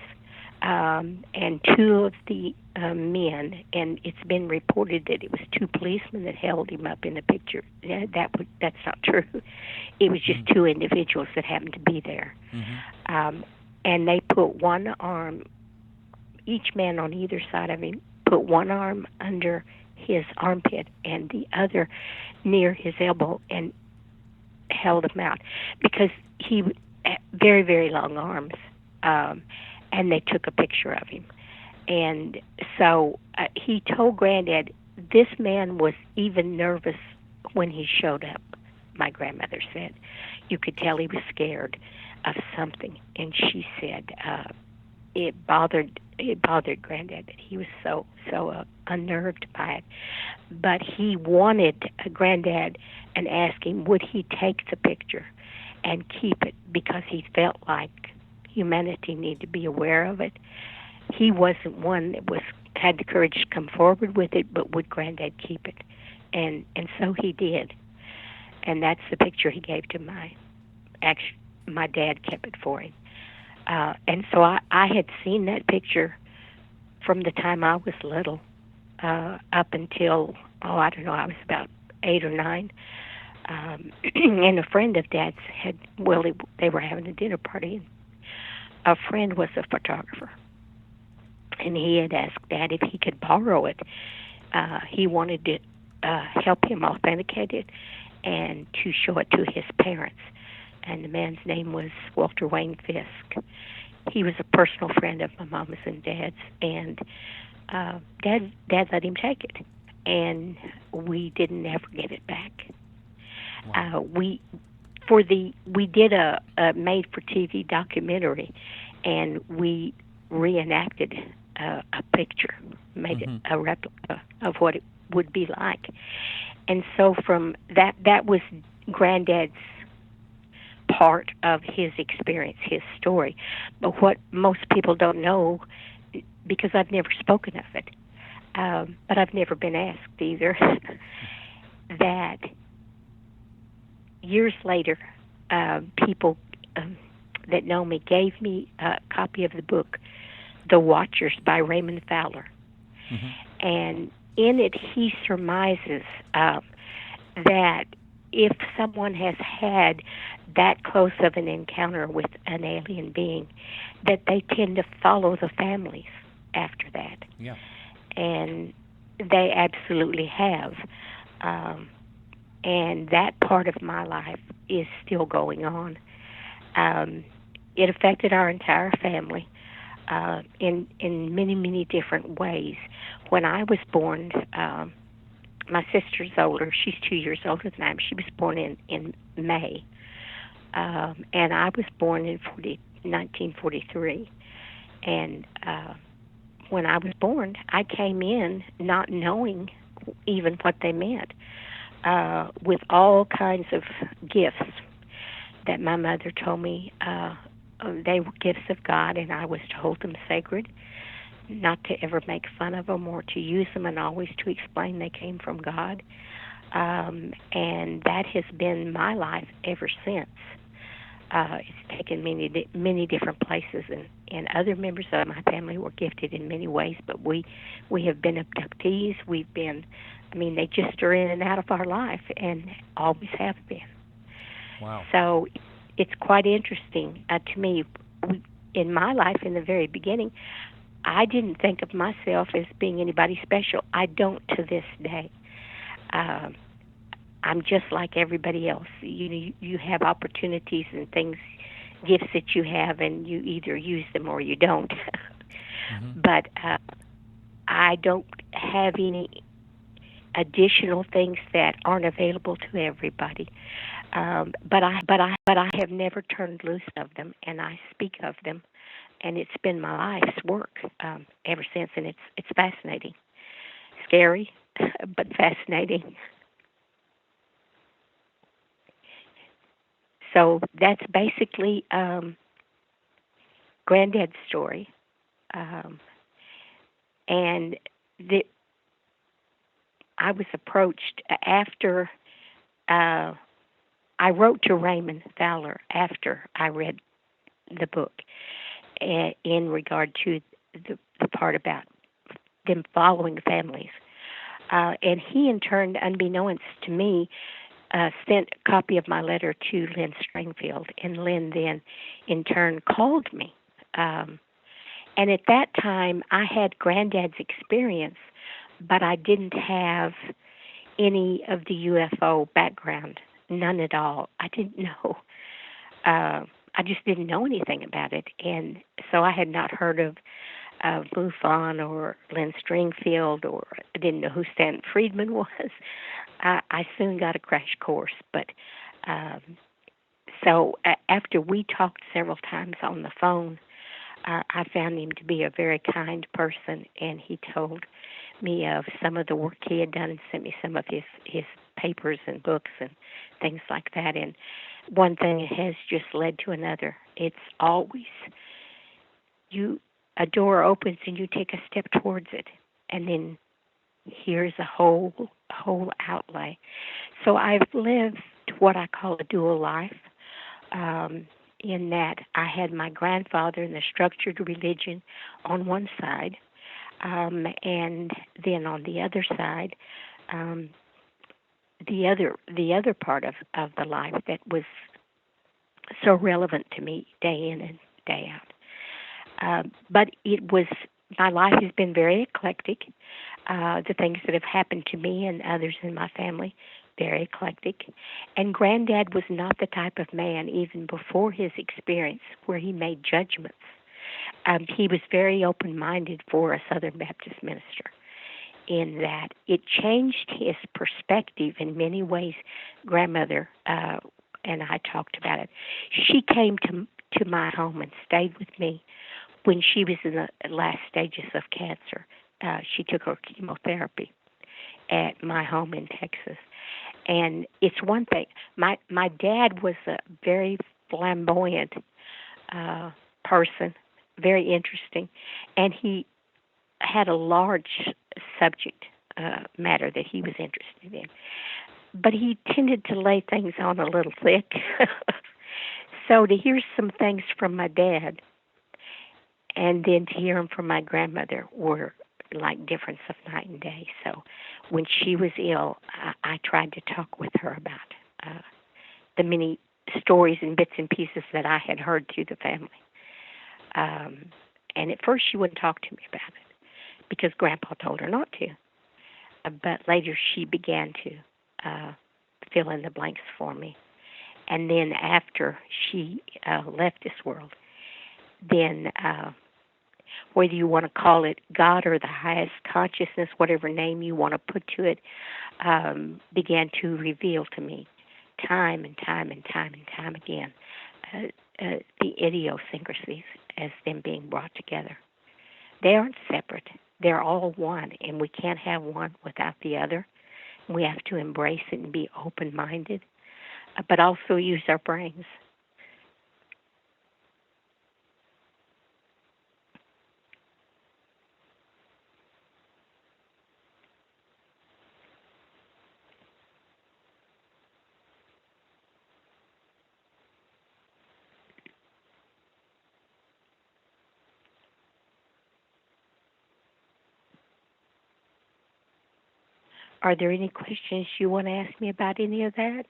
and 2 of the men, and it's been reported that it was 2 policemen that held him up in the picture. That's not true. It was just 2 individuals that happened to be there. Mm-hmm. And they put one arm, each man on either side of him, put one arm under his armpit and the other near his elbow and held him out because he had very, very long arms. and they took a picture of him. And so he told Granddad this man was even nervous when he showed up. My grandmother said you could tell he was scared of something, and she said it bothered Granddad that he was so unnerved by it. But he wanted Granddad and asked him would he take the picture and keep it because he felt like humanity needed to be aware of it. He wasn't one that had the courage to come forward with it, but would Granddad keep it? And so he did. And that's the picture he gave to my dad kept it for him. And so I had seen that picture from the time I was little up until, I don't know, I was about 8 or 9. And a friend of Dad's they were having a dinner party, and a friend was a photographer. And he had asked Dad if he could borrow it. He wanted to help him authenticate it and to show it to his parents. And the man's name was Walter Wayne Fisk. He was a personal friend of my mama's and Dad's, and Dad let him take it, and we didn't ever get it back. Wow. We did a made-for-TV documentary, and we reenacted a picture, made a replica of what it would be like. And so from that was Granddad's part of his experience, his story. But what most people don't know, because I've never spoken of it, but I've never been asked either, that years later, people that know me gave me a copy of the book, The Watchers by Raymond Fowler. Mm-hmm. And in it, he surmises that if someone has had that close of an encounter with an alien being, that they tend to follow the families after that. Yeah. And they absolutely have. And that part of my life is still going on. It affected our entire family in many, many different ways. When I was born, my sister's older. She's 2 years older than I am. She was born in May. And I was born in 1943. And when I was born, I came in not knowing even what they meant, with all kinds of gifts that my mother told me they were gifts of God, and I was to hold them sacred, not to ever make fun of them or to use them, and always to explain they came from God. And that has been my life ever since. It's taken many different places, and other members of my family were gifted in many ways, but we have been abductees. We've been, they just are in and out of our life, and always have been. Wow. So it's quite interesting to me. In my life, in the very beginning, I didn't think of myself as being anybody special. I don't to this day. I'm just like everybody else. You have opportunities and things, gifts that you have, and you either use them or you don't. Mm-hmm. But I don't have any additional things that aren't available to everybody. But I have never turned loose of them, and I speak of them, and it's been my life's work ever since, and it's fascinating, scary, but fascinating. So that's basically Granddad's story, and I was approached after. I wrote to Raymond Fowler after I read the book in regard to the part about them following families. And he, in turn, unbeknownst to me, sent a copy of my letter to Lynn Stringfield. And Lynn then, in turn, called me. And at that time, I had Granddad's experience, but I didn't have any of the UFO background. None at all. I didn't know. I I just didn't know anything about it, and so I had not heard of Buffon or Lynn Stringfield, or I didn't know who Stanton Friedman was. I soon got a crash course, but after we talked several times on the phone, I found him to be a very kind person, and he told me of some of the work he had done and sent me some of his papers and books and things like that. And one thing has just led to another. It's always a door opens and you take a step towards it, and then here's a whole outlay. So I've lived what I call a dual life, in that I had my grandfather in the structured religion on one side, and then on the other side, the other part of the life that was so relevant to me day in and day out. But my life has been very eclectic. The things that have happened to me and others in my family, very eclectic. And Granddad was not the type of man, even before his experience, where he made judgments. He was very open-minded for a Southern Baptist minister, in that it changed his perspective in many ways. Grandmother and I talked about it. She came to my home and stayed with me when she was in the last stages of cancer. She took her chemotherapy at my home in Texas. And it's one thing. My dad was a very flamboyant person, very interesting, and he had a large subject matter that he was interested in. But he tended to lay things on a little thick. So to hear some things from my dad and then to hear them from my grandmother were like difference of night and day. So when she was ill, I tried to talk with her about the many stories and bits and pieces that I had heard through the family. And at first she wouldn't talk to me about it because Grandpa told her not to. But later she began to fill in the blanks for me. And then after she left this world, then whether you want to call it God or the highest consciousness, whatever name you want to put to it, began to reveal to me time and time and time and time again the idiosyncrasies as them being brought together. They aren't separate. They're all one, and we can't have one without the other. We have to embrace it and be open-minded, but also use our brains. Are there any questions you want to ask me about any of that?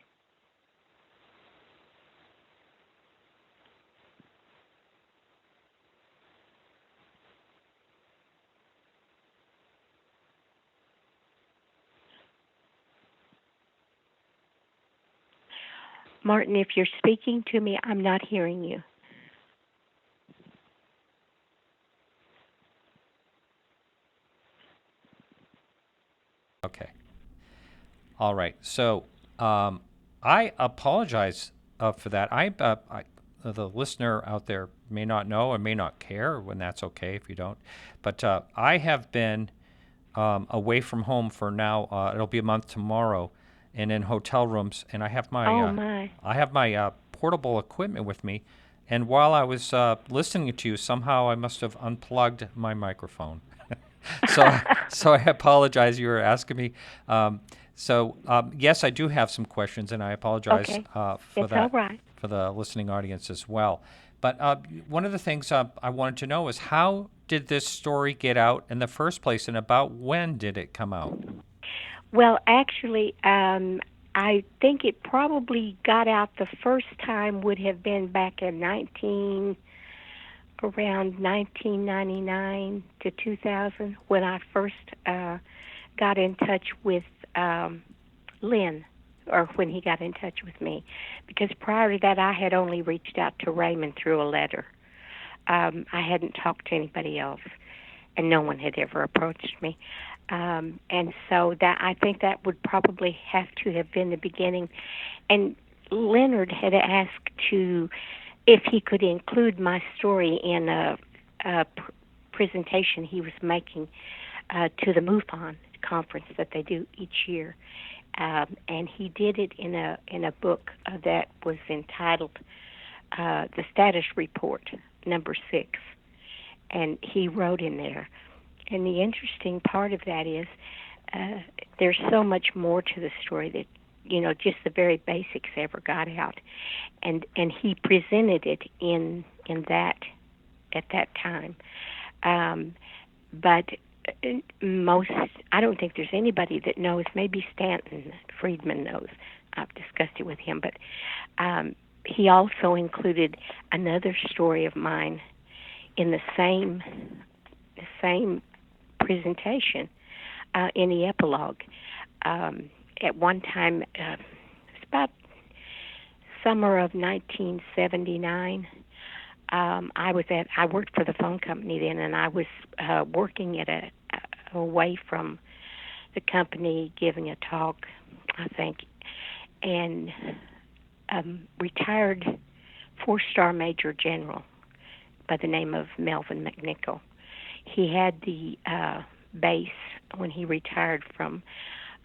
Martin, if you're speaking to me, I'm not hearing you. Okay. All right. So I apologize for that. The listener out there may not know or may not care, when that's okay if you don't. But I have been away from home for now. It'll be a month tomorrow, and in hotel rooms. And I have my portable equipment with me. And while I was listening to you, somehow I must have unplugged my microphone. So I apologize. You were asking me. Yes, I do have some questions, and I apologize for that, all right. for the listening audience as well. But one of the things I wanted to know is, how did this story get out in the first place, and about when did it come out? Well, actually, I think it probably got out the first time would have been back in around 1999 to 2000, when I first got in touch with Lynn or when he got in touch with me, because prior to that I had only reached out to Raymond through a letter. I hadn't talked to anybody else, and no one had ever approached me. And so that I think that would probably have to have been the beginning. And Leonard had asked if he could include my story in a presentation he was making to the MUFON conference that they do each year. And he did it in a book that was entitled The Status Report, number 6. And he wrote in there. And the interesting part of that is there's so much more to the story that, just the very basics ever got out. And he presented it in that at that time. But I don't think there's anybody that knows. Maybe Stanton Friedman knows. I've discussed it with him. But he also included another story of mine in the same presentation in the epilogue. At one time, it's about summer of 1979. I worked for the phone company then, and I was working at away from the company, giving a talk, I think, and retired 4-star Major General by the name of Melvin McNichol. He had the base when he retired from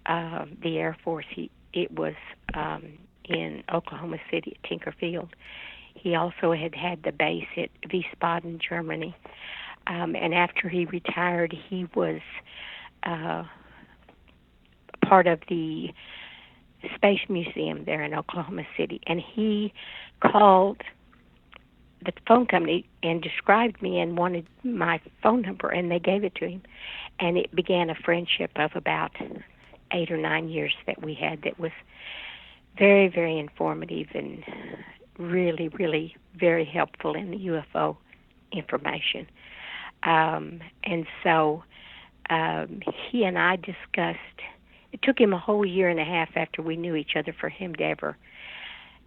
the Air Force. It was in Oklahoma City at Tinker Field. He also had the base at Wiesbaden, Germany. And after he retired, he was part of the Space Museum there in Oklahoma City. And he called the phone company and described me and wanted my phone number, and they gave it to him. And it began a friendship of about 8 or 9 years that we had that was very, very informative and really, really very helpful in the UFO information. And so he and I discussed, it took him a whole year and a half after we knew each other for him to ever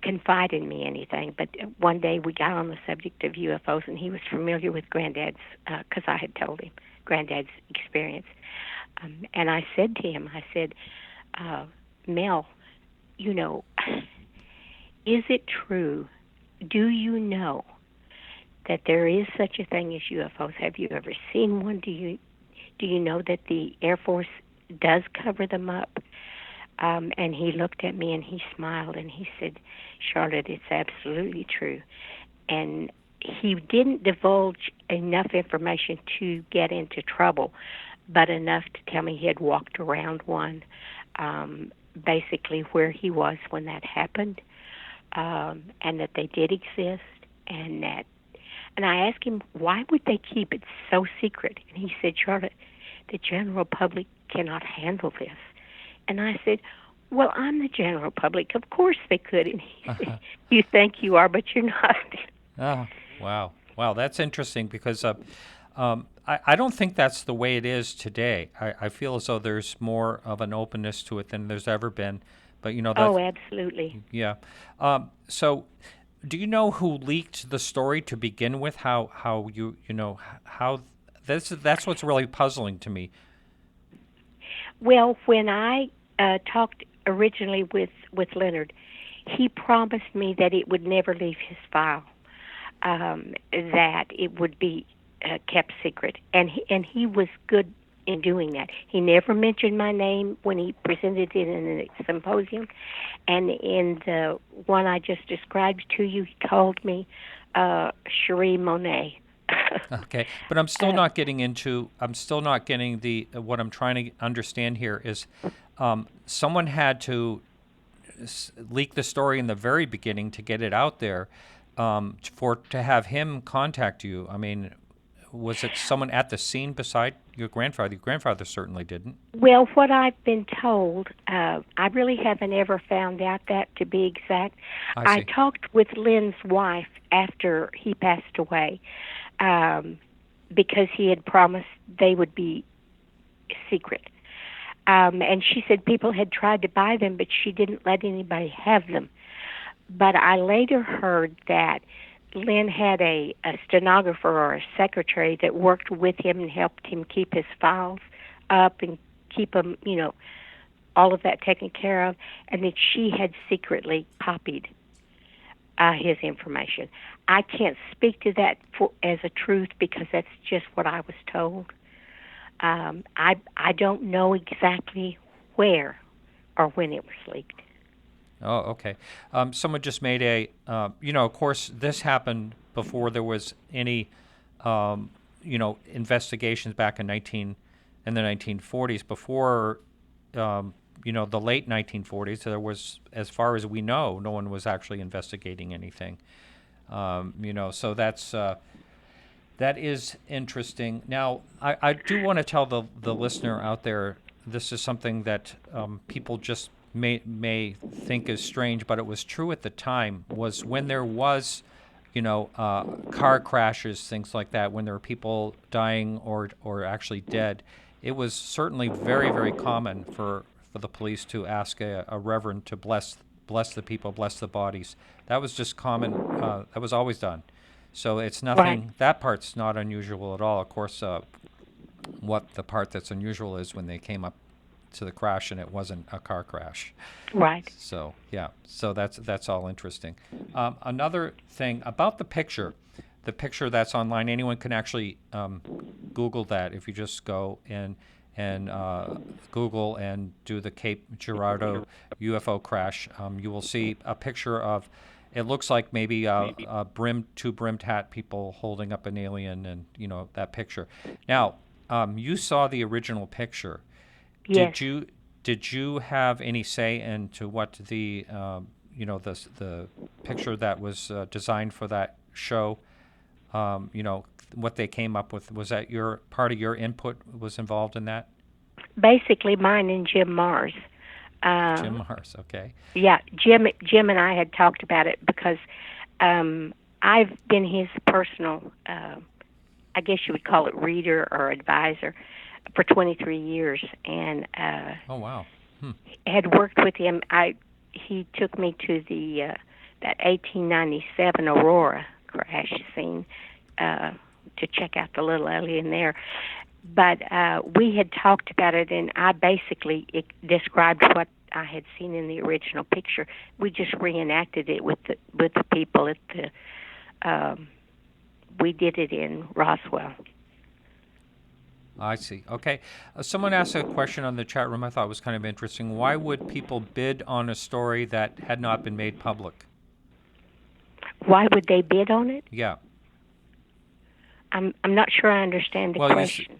confide in me anything. But one day we got on the subject of UFOs, and he was familiar with Granddad's, because I had told him Granddad's experience. And I said to him, Mel, is it true? Do you know that there is such a thing as UFOs? Have you ever seen one? Do you know that the Air Force does cover them up? And he looked at me and he smiled and he said, Charlotte, it's absolutely true. And he didn't divulge enough information to get into trouble, but enough to tell me he had walked around one, basically where he was when that happened, and that they did exist, and I asked him, why would they keep it so secret? And he said, Charlotte, the general public cannot handle this. And I said, well, I'm the general public. Of course they could. And he said, you think you are, but you're not. Oh, wow. Wow, that's interesting because I don't think that's the way it is today. I feel as though there's more of an openness to it than there's ever been. But, that's... Oh, absolutely. Yeah. So do you know who leaked the story to begin with? How how that's what's really puzzling to me. Well, when I talked originally with Leonard, he promised me that it would never leave his file, that it would be kept secret, and he was good in doing that. He never mentioned my name when he presented it in a symposium, and in the one I just described to you, he called me Cherie Monet. Okay, but I'm still not getting the what I'm trying to understand here is someone had to leak the story in the very beginning to get it out there, to have him contact you. I mean, was it someone at the scene beside your grandfather? Your grandfather certainly didn't. Well, what I've been told, I really haven't ever found out that, to be exact. I talked with Lynn's wife after he passed away, because he had promised they would be secret. And she said people had tried to buy them, but she didn't let anybody have them. But I later heard that Lynn had a stenographer or a secretary that worked with him and helped him keep his files up and keep them, all of that taken care of, and that she had secretly copied his information. I can't speak to that as a truth because that's just what I was told. I don't know exactly where or when it was leaked. Oh, okay. Someone just made of course, this happened before there was any, investigations back in the 1940s. Before, the late 1940s, there was, as far as we know, no one was actually investigating anything. So that is interesting. Now, I do want to tell the listener out there, this is something that people just may think is strange, but it was true at the time, was when there was, car crashes, things like that, when there were people dying or actually dead, it was certainly very, very common for the police to ask a reverend to bless the people, bless the bodies. That was just common. That was always done. So it's nothing, Right. That part's not unusual at all. Of course, what the part that's unusual is when they came up to the crash and it wasn't a car crash. Right. So, yeah, so that's all interesting. Another thing about the picture that's online, anyone can actually Google that. If you just go and Google and do the Cape Girardeau UFO crash, you will see a picture of, it looks like maybe two brimmed hat people holding up an alien, and that picture. Now, you saw the original picture. Yes. Did you have any say into what the the picture that was designed for that show? What they came up with, was that your part of your input was involved in that? Basically, mine and Jim Mars. Jim Mars, okay. Yeah, Jim and I had talked about it because I've been his personal, I guess you would call it reader or advisor, for 23 years, and oh wow, had worked with him. He took me to the that 1897 Aurora crash scene to check out the little alien there. But we had talked about it, and I basically described what I had seen in the original picture. We just reenacted it with the people at the. We did it in Roswell. I see. Okay. Someone asked a question on the chat room I thought was kind of interesting. Why would people bid on a story that had not been made public? Why would they bid on it? Yeah. I'm not sure I understand the question.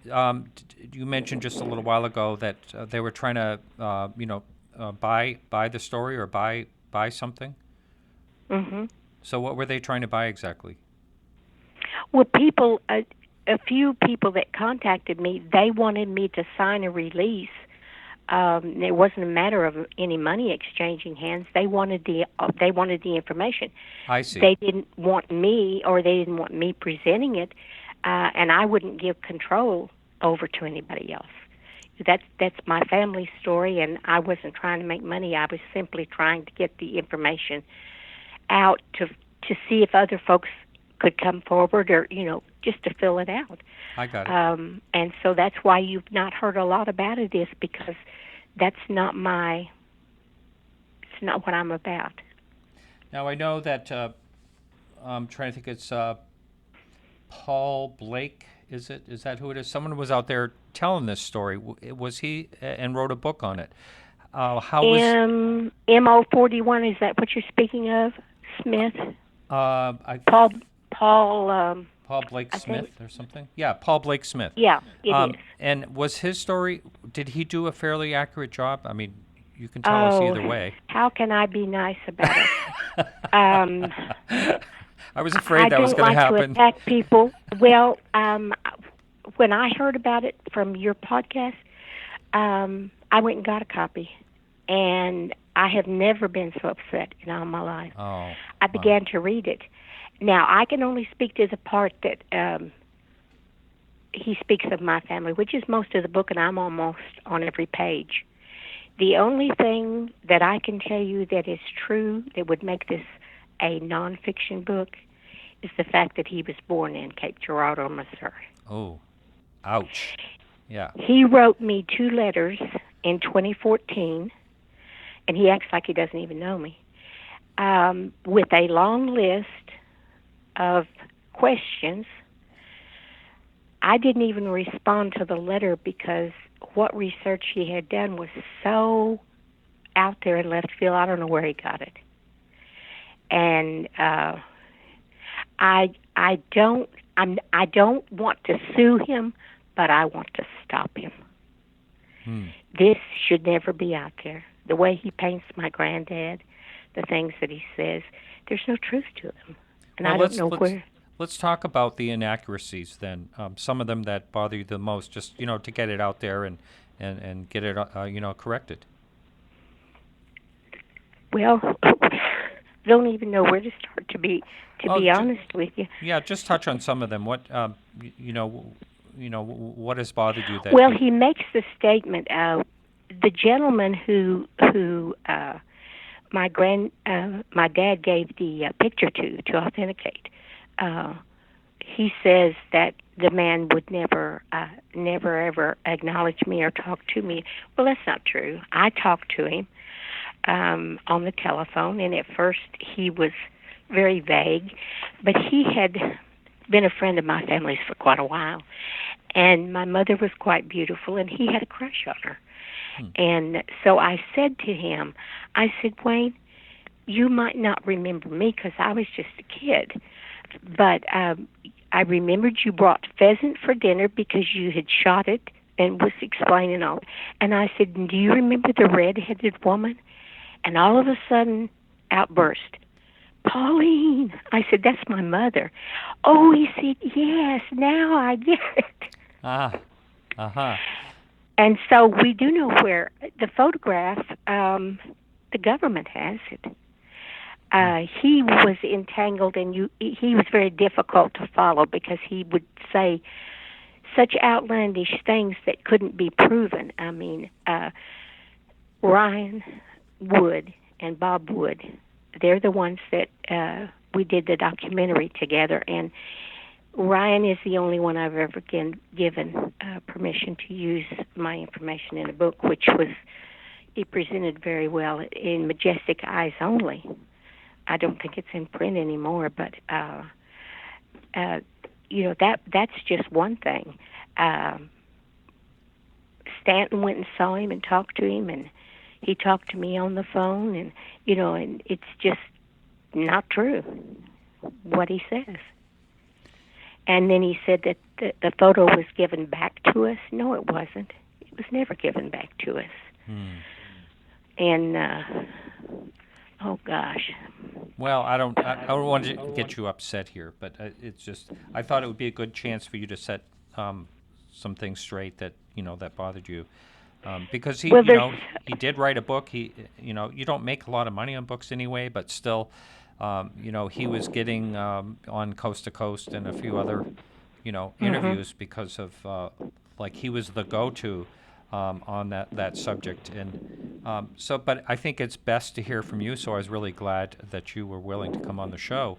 You mentioned just a little while ago that they were trying to, buy the story or buy something. Mm-hmm. So what were they trying to buy exactly? Well, people, a few people that contacted me, they wanted me to sign a release. It wasn't a matter of any money exchanging hands. They wanted the information. I see. They didn't want me, or they didn't want me presenting it, and I wouldn't give control over to anybody else. That's my family story, and I wasn't trying to make money. I was simply trying to get the information out to see if other folks could come forward, or just to fill it out. I got it. And so that's why you've not heard a lot about it, is because that's not it's not what I'm about. Now I know that I'm trying to think. It's Paul Blake. Is it? Is that who it is? Someone was out there telling this story. Was he, and wrote a book on it? How was MO41? Is that what you're speaking of, Smith? Paul Blake Smith or something? Yeah, Paul Blake Smith. Yeah, it is. And was his story, did he do a fairly accurate job? I mean, you can tell us either way. How can I be nice about it? I was afraid that was going to happen. I don't like to attack people. Well, when I heard about it from your podcast, I went and got a copy, and I have never been so upset in all my life. Oh, I began to read it. Now, I can only speak to the part that he speaks of my family, which is most of the book, and I'm almost on every page. The only thing that I can tell you that is true that would make this a nonfiction book is the fact that he was born in Cape Girardeau, Missouri. Oh, ouch. Yeah. He wrote me 2 letters in 2014, and he acts like he doesn't even know me, with a long list of questions. I didn't even respond to the letter because what research he had done was so out there in left field. I don't know where he got it. And I don't want to sue him, but I want to stop him. This should never be out there. The way he paints my granddad, the things that he says, there's no truth to them. And I don't know where. Let's talk about the inaccuracies then. Some of them that bother you the most, just to get it out there and get it corrected. Well, I don't even know where to start. To be honest with you. Yeah, just touch on some of them. What what has bothered you? Well, he makes the statement. The gentleman who my dad gave the picture to authenticate. He says that the man would never ever acknowledge me or talk to me. Well, that's not true. I talked to him on the telephone, and at first he was very vague, but he had been a friend of my family's for quite a while, and my mother was quite beautiful, and he had a crush on her. And so I said to him, Wayne, you might not remember me because I was just a kid, but I remembered you brought pheasant for dinner because you had shot it and was explaining all. And I said, do you remember the red-headed woman? And all of a sudden, outburst, Pauline. I said, that's my mother. Oh, he said, yes, now I get it. And so we do know where the photograph, the government has it. He was entangled, and he was very difficult to follow because he would say such outlandish things that couldn't be proven. I mean, Ryan Wood and Bob Wood, they're the ones that we did the documentary together, and Ryan is the only one I've ever given permission to use my information in a book, which was, he presented very well in Majestic Eyes only. I don't think it's in print anymore, but that's just one thing. Stanton went and saw him and talked to him, and he talked to me on the phone, and and it's just not true what he says. And then he said that the photo was given back to us. No, it wasn't. It was never given back to us. And oh gosh. Well, I don't want to get you upset here, but it's just I thought it would be a good chance for you to set some things straight that that bothered you, because he he did write a book. He you don't make a lot of money on books anyway, but still, he was getting on Coast to Coast and a few other interviews because of he was the go-to on that subject, and but I think it's best to hear from you. So I was really glad that you were willing to come on the show.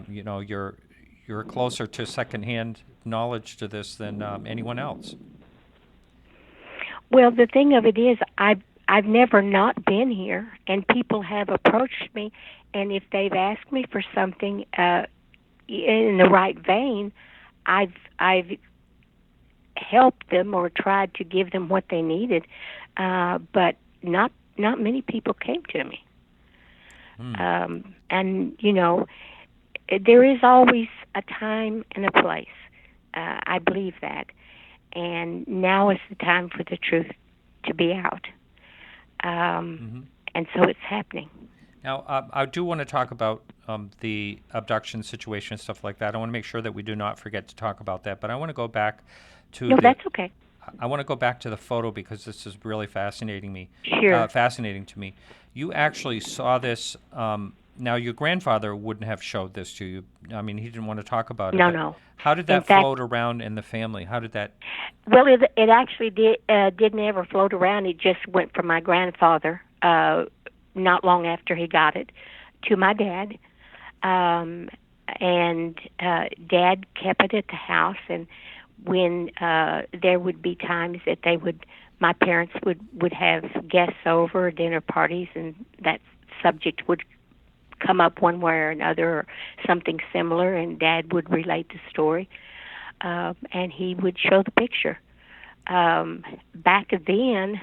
You're closer to secondhand knowledge to this than anyone else. Well, the thing of it is, I've never not been here, and people have approached me, and if they've asked me for something in the right vein, I've helped them or tried to give them what they needed, but not many people came to me. And there is always a time and a place. I believe that, and now is the time for the truth to be out. And so it's happening. Now, I do want to talk about the abduction situation and stuff like that. I want to make sure that we do not forget to talk about that. But I want to go back to that's okay. I want to go back to the photo because this is really fascinating me. Sure. Fascinating to me. You actually saw this Now, your grandfather wouldn't have showed this to you. I mean, he didn't want to talk about it. No. How did that float around in the family? How did that? Well, it actually didn't ever float around. It just went from my grandfather, not long after he got it, to my dad. And Dad kept it at the house. And when there would be times that my parents would have guests over, dinner parties, and that subject would come up one way or another, or something similar, and Dad would relate the story, and he would show the picture. Back then,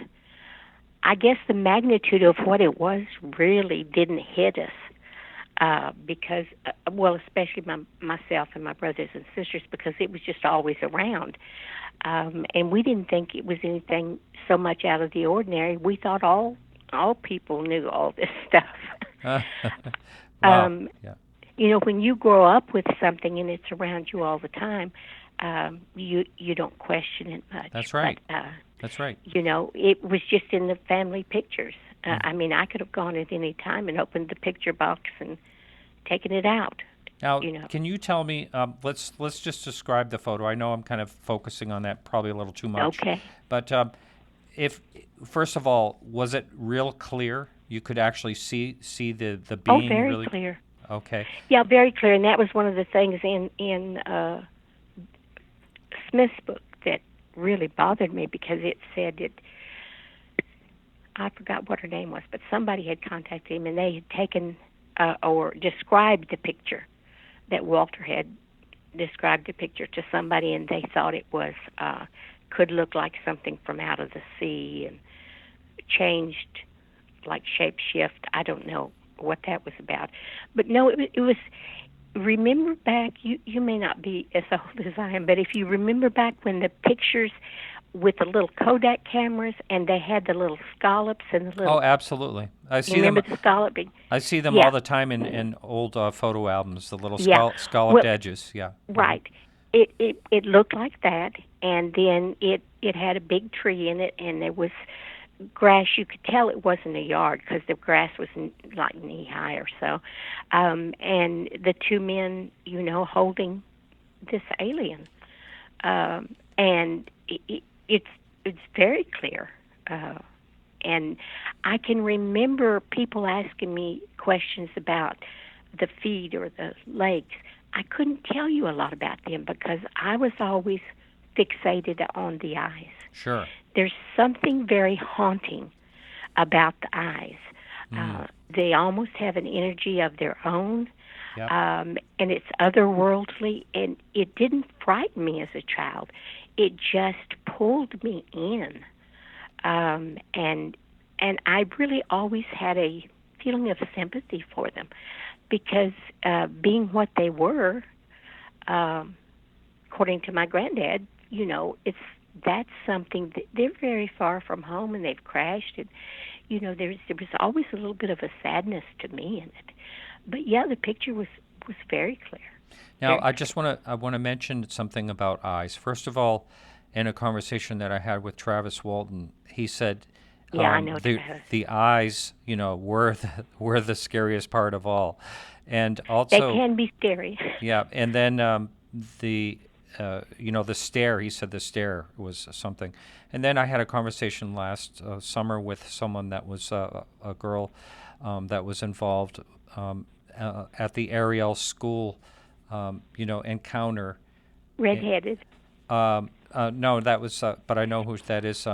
I guess the magnitude of what it was really didn't hit us, because, especially myself and my brothers and sisters, because it was just always around. And we didn't think it was anything so much out of the ordinary. We thought all people knew all this stuff. Wow. Yeah. You know, when you grow up with something and it's around you all the time, you don't question it much. That's right. But, that's right. You know, it was just in the family pictures. I mean, I could have gone at any time and opened the picture box and taken it out. Now, you know. Can you tell me? Let's just describe the photo. I know I'm kind of focusing on that probably a little too much. Okay. But if first of all, was it real clear? You could actually see the being. Oh, very really clear. Okay. Yeah, very clear, and that was one of the things in Smith's book that really bothered me, because it said that I forgot what her name was, but somebody had contacted him and they had taken or described the picture, that Walter had described the picture to somebody, and they thought it was could look like something from out of the sea and changed, like shape shift. I don't know what that was about, but no, it was. Remember back, you may not be as old as I am, but if you remember back when the pictures with the little Kodak cameras and they had the little scallops and the little. Oh, absolutely. I see remember them. The scalloping? I see them Yeah. all the time in old photo albums. The little scalloped edges. Yeah. Right. It looked like that, and then it had a big tree in it, and there was grass. You could tell it wasn't a yard because the grass was like knee high or so, and the two men, you know, holding this alien, and it's very clear, and I can remember people asking me questions about the feet or the legs. I couldn't tell you a lot about them because I was always fixated on the eyes. Sure. There's something very haunting about the eyes. They almost have an energy of their own, Yep. And it's otherworldly, and it didn't frighten me as a child. It just pulled me in, and I really always had a feeling of sympathy for them, because being what they were, according to my granddad, you know, that's something that they're very far from home and they've crashed, and you know, there was always a little bit of a sadness to me in it. But yeah, the picture was very clear. Now, I want to mention something about eyes. First of all, in a conversation that I had with Travis Walton, he said, yeah, I know the eyes, you know, were the scariest part of all, and also they can be scary. Yeah, and then the stare. He said the stare was something, and then I had a conversation last summer with someone that was a girl that was involved at the Ariel school, encounter. Redheaded. No, that was, but I know who that is.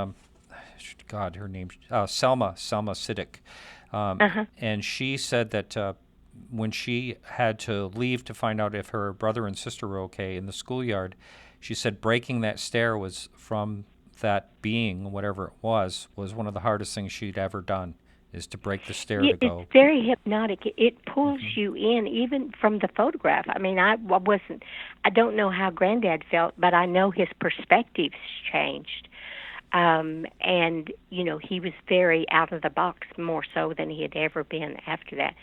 God, her name, Selma Siddick. And she said that when she had to leave to find out if her brother and sister were okay in the schoolyard, she said breaking that stair was from that being, whatever it was one of the hardest things she'd ever done, is to break the stair to go. It's very hypnotic. It pulls you in, even from the photograph. I mean, I don't know how Granddad felt, but I know his perspectives changed. And, you know, he was very out of the box, more so than he had ever been after that.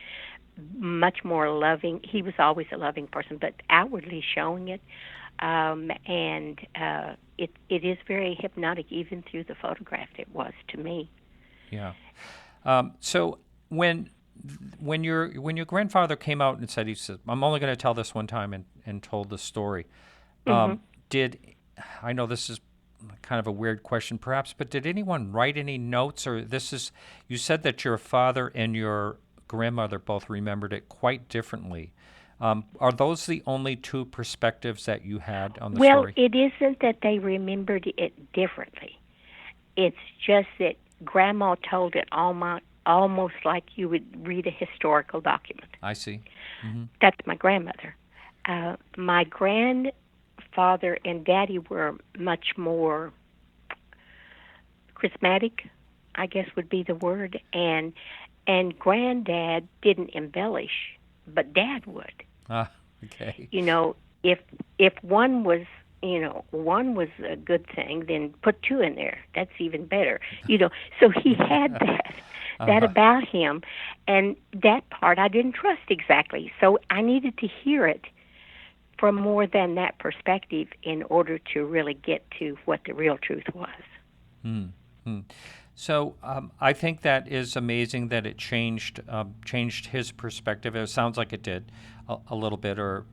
Much more loving. He was always a loving person, but outwardly showing it. And it is very hypnotic, even through the photograph. It was to me. Yeah. So when when your grandfather came out and said, he said, I'm only going to tell this one time, and told the story, I know this is kind of a weird question perhaps, but did anyone write any notes? Or you said that your father and your grandmother both remembered it quite differently. Are those the only two perspectives that you had on the story? Well, it isn't that they remembered it differently. It's just that Grandma told it almost like you would read a historical document. I see. Mm-hmm. That's my grandmother. My grandfather and Daddy were much more charismatic, I guess would be the word, and Granddad didn't embellish, but Dad would. Ah, okay. You know, if one was a good thing, then put two in there. That's even better. You know, so he had that about him, and that part I didn't trust exactly. So I needed to hear it from more than that perspective in order to really get to what the real truth was. Mm-hmm. So I think that is amazing that it changed his perspective. It sounds like it did a little bit, or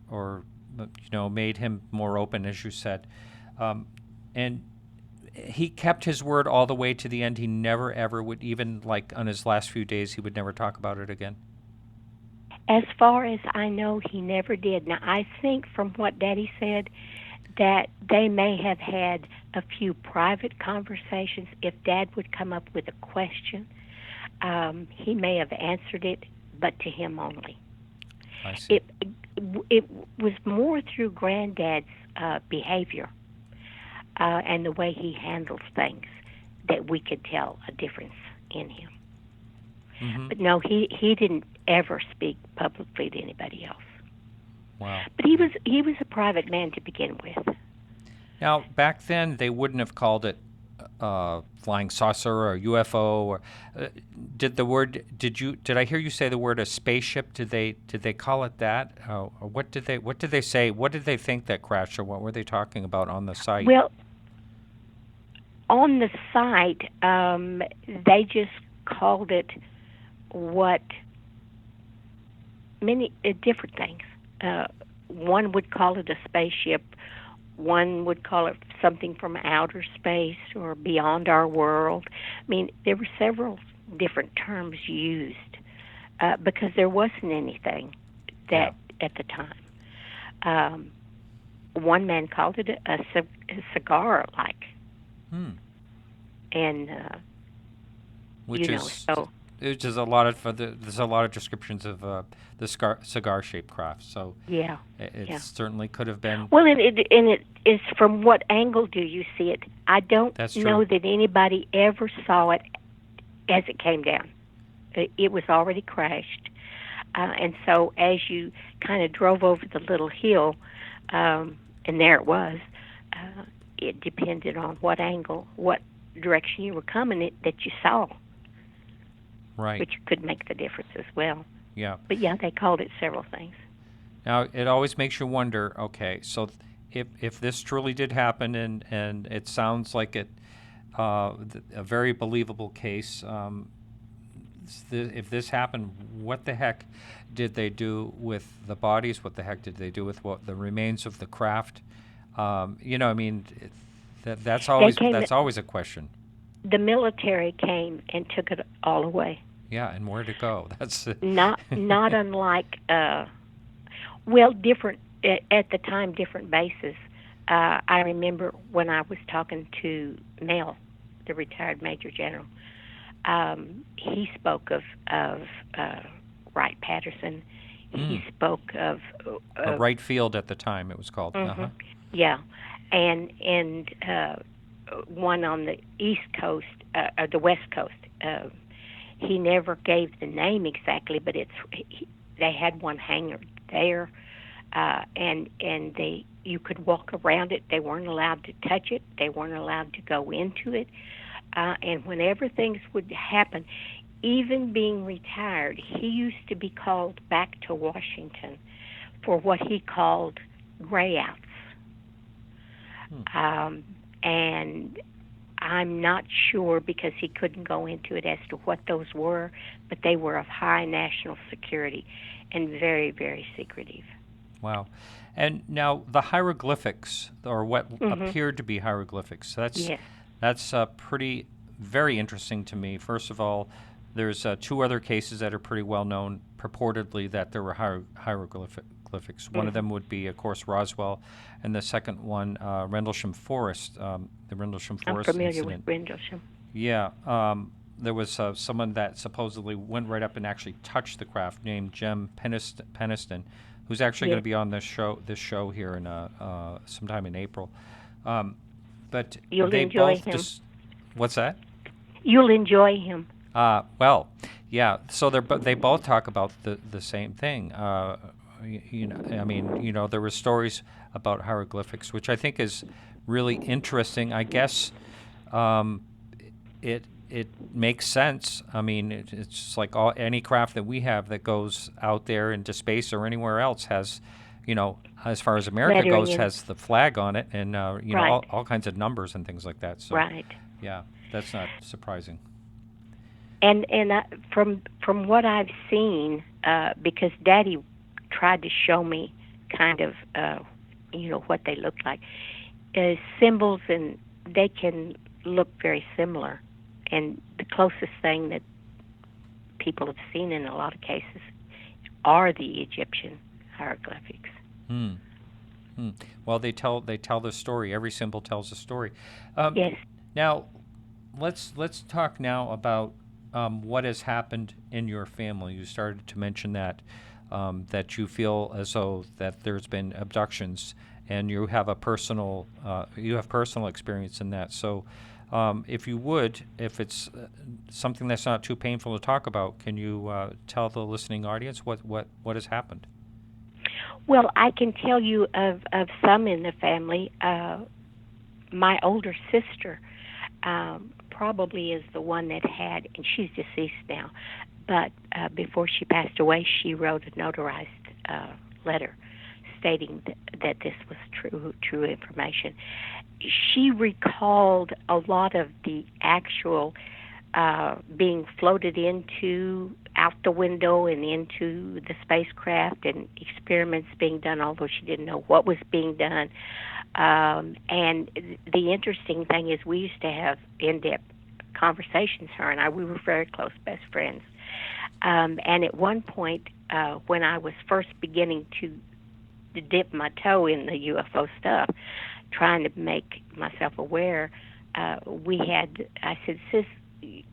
made him more open, as you said. And he kept his word all the way to the end. He never ever would, even like on his last few days, he would never talk about it again. As far as I know, he never did. Now, I think from what Daddy said, that they may have had a few private conversations. If Dad would come up with a question, he may have answered it, but to him only. I see. It was more through Granddad's behavior and the way he handles things that we could tell a difference in him. Mm-hmm. But no, he didn't ever speak publicly to anybody else. Wow. But he was a private man to begin with. Now, back then, they wouldn't have called it flying saucer or UFO. Or did I hear you say the word a spaceship? Did they call it that? Or what did they say? What did they think that crashed, or what were they talking about on the site? Well, on the site, they just called it many different things. One would call it a spaceship. One would call it something from outer space or beyond our world. I mean, there were several different terms used because there wasn't anything that at the time. One man called it a cigar-like. And which is a lot of there's a lot of descriptions of the cigar-shaped craft. So it certainly could have been. Well, and it is from what angle do you see it? I don't know that anybody ever saw it as it came down. It was already crashed, and so as you kind of drove over the little hill, and there it was. It depended on what angle, what direction you were coming that you saw. Right. Which could make the difference as well. Yeah. But yeah, they called it several things. Now, it always makes you wonder, okay, so if this truly did happen, and it sounds like it a very believable case, if this happened, what the heck did they do with the bodies? What the heck did they do with the remains of the craft? I mean, that's always a question. The military came and took it all away. Yeah, and where'd it go? That's not unlike different at the time, different bases. I remember when I was talking to Mel, the retired Major General. He spoke of Wright Patterson. He spoke of Wright Field at the time. It was called. Mm-hmm. Yeah, and one on the East Coast, or the West Coast. He never gave the name exactly, but they had one hangar there, and you could walk around it. They weren't allowed to touch it. They weren't allowed to go into it. And whenever things would happen, even being retired, he used to be called back to Washington for what he called grayouts. And I'm not sure because he couldn't go into it as to what those were, but they were of high national security and very, very secretive. Wow. And now the hieroglyphics, or what appeared to be hieroglyphics, that's pretty, very interesting to me. First of all, there's 2 other cases that are pretty well known, purportedly, that there were hieroglyphics. One of them would be, of course, Roswell, and the second one, Rendlesham Forest, the Rendlesham Forest I'm familiar incident. with Rendlesham. Yeah. There was someone that supposedly went right up and actually touched the craft, named Jem Peniston, who's actually going to be on this show here in sometime in April. But you'll they enjoy both him. What's that? You'll enjoy him. Well, yeah. So they both talk about the same thing. There were stories about hieroglyphics, which I think is really interesting. I guess it makes sense. I mean, it's just like any craft that we have that goes out there into space or anywhere else has, as far as America goes, has the flag on it, and all kinds of numbers and things like that. So, yeah, that's not surprising. And from what I've seen, because Daddy tried to show me kind of what they look like, symbols, and they can look very similar. And the closest thing that people have seen in a lot of cases are the Egyptian hieroglyphics. Well, they tell the story. Every symbol tells a story. Yes. Now, let's talk now about what has happened in your family. You started to mention that you feel as though that there's been abductions, and you have personal experience in that. So, if it's something that's not too painful to talk about, can you tell the listening audience what has happened? Well, I can tell you of some in the family. My older sister probably is the one that had, and she's deceased now, but before she passed away, she wrote a notarized letter stating that this was true information. She recalled a lot of the actual being floated out the window and into the spacecraft, and experiments being done, although she didn't know what was being done. And the interesting thing is we used to have in-depth conversations, her and I. We were very close, best friends. And at one point, when I was first beginning to dip my toe in the UFO stuff, trying to make myself aware, I said, "Sis,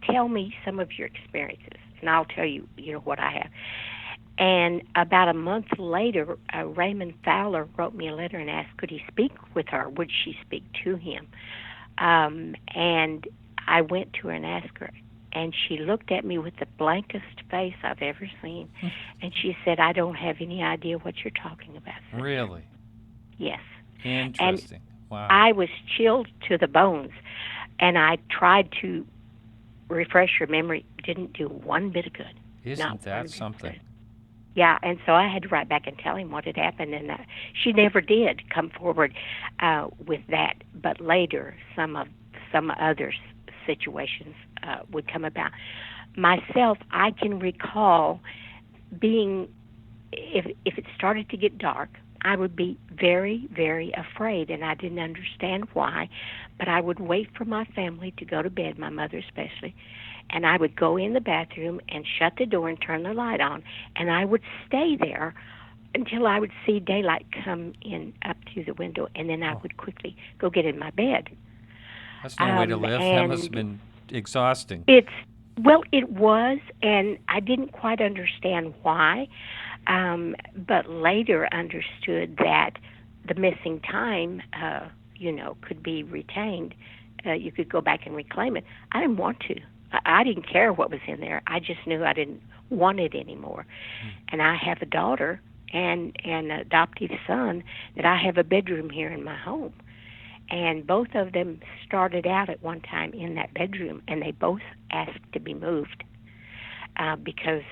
tell me some of your experiences, and I'll tell you, what I have." And about a month later, Raymond Fowler wrote me a letter and asked, could he speak with her? Would she speak to him? And I went to her and asked her, and she looked at me with the blankest face I've ever seen, and she said, "I don't have any idea what you're talking about." Really? Yes. Interesting. And wow. I was chilled to the bones, and I tried to refresh her memory. Didn't do one bit of good. Isn't that something? Yeah, and so I had to write back and tell him what had happened, and she never did come forward with that. But later, some other situations would come about. Myself, I can recall being, if it started to get dark, I would be very, very afraid, and I didn't understand why, but I would wait for my family to go to bed, my mother especially, and I would go in the bathroom and shut the door and turn the light on, and I would stay there until I would see daylight come in up to the window, and then I would quickly go get in my bed. That's no way to live. That must have been exhausting. It was, and I didn't quite understand why, but later understood that the missing time, could be retained. You could go back and reclaim it. I didn't want to. I didn't care what was in there. I just knew I didn't want it anymore. And I have a daughter and an adoptive son that I have a bedroom here in my home. And both of them started out at one time in that bedroom, and they both asked to be moved because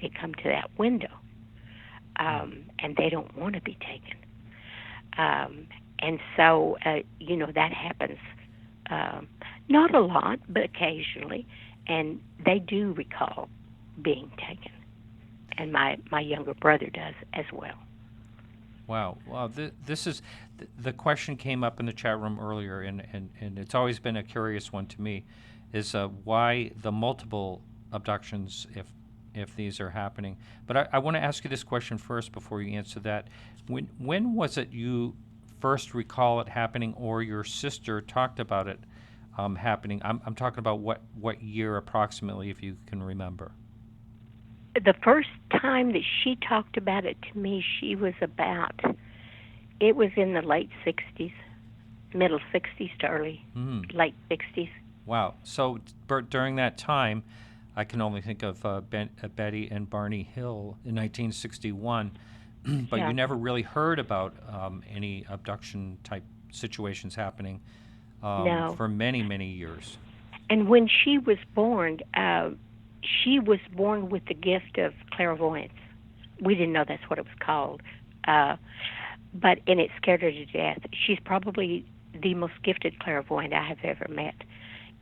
they come to that window, and they don't want to be taken. And so, that happens Not a lot, but occasionally. And they do recall being taken. And my younger brother does as well. Wow. Well, this is the question came up in the chat room earlier, and it's always been a curious one to me, is why the multiple abductions if these are happening. But I want to ask you this question first before you answer that. When was it you first recall it happening, or your sister talked about it happening? I'm talking about what year approximately, if you can remember. The first time that she talked about it to me, it was in the late 60s, middle 60s to early, late 60s. Wow. So during that time, I can only think of Betty and Barney Hill in 1961, but you never really heard about any abduction-type situations happening No. for many, many years. And when she was born with the gift of clairvoyance. We didn't know that's what it was called. And it scared her to death. She's probably the most gifted clairvoyant I have ever met.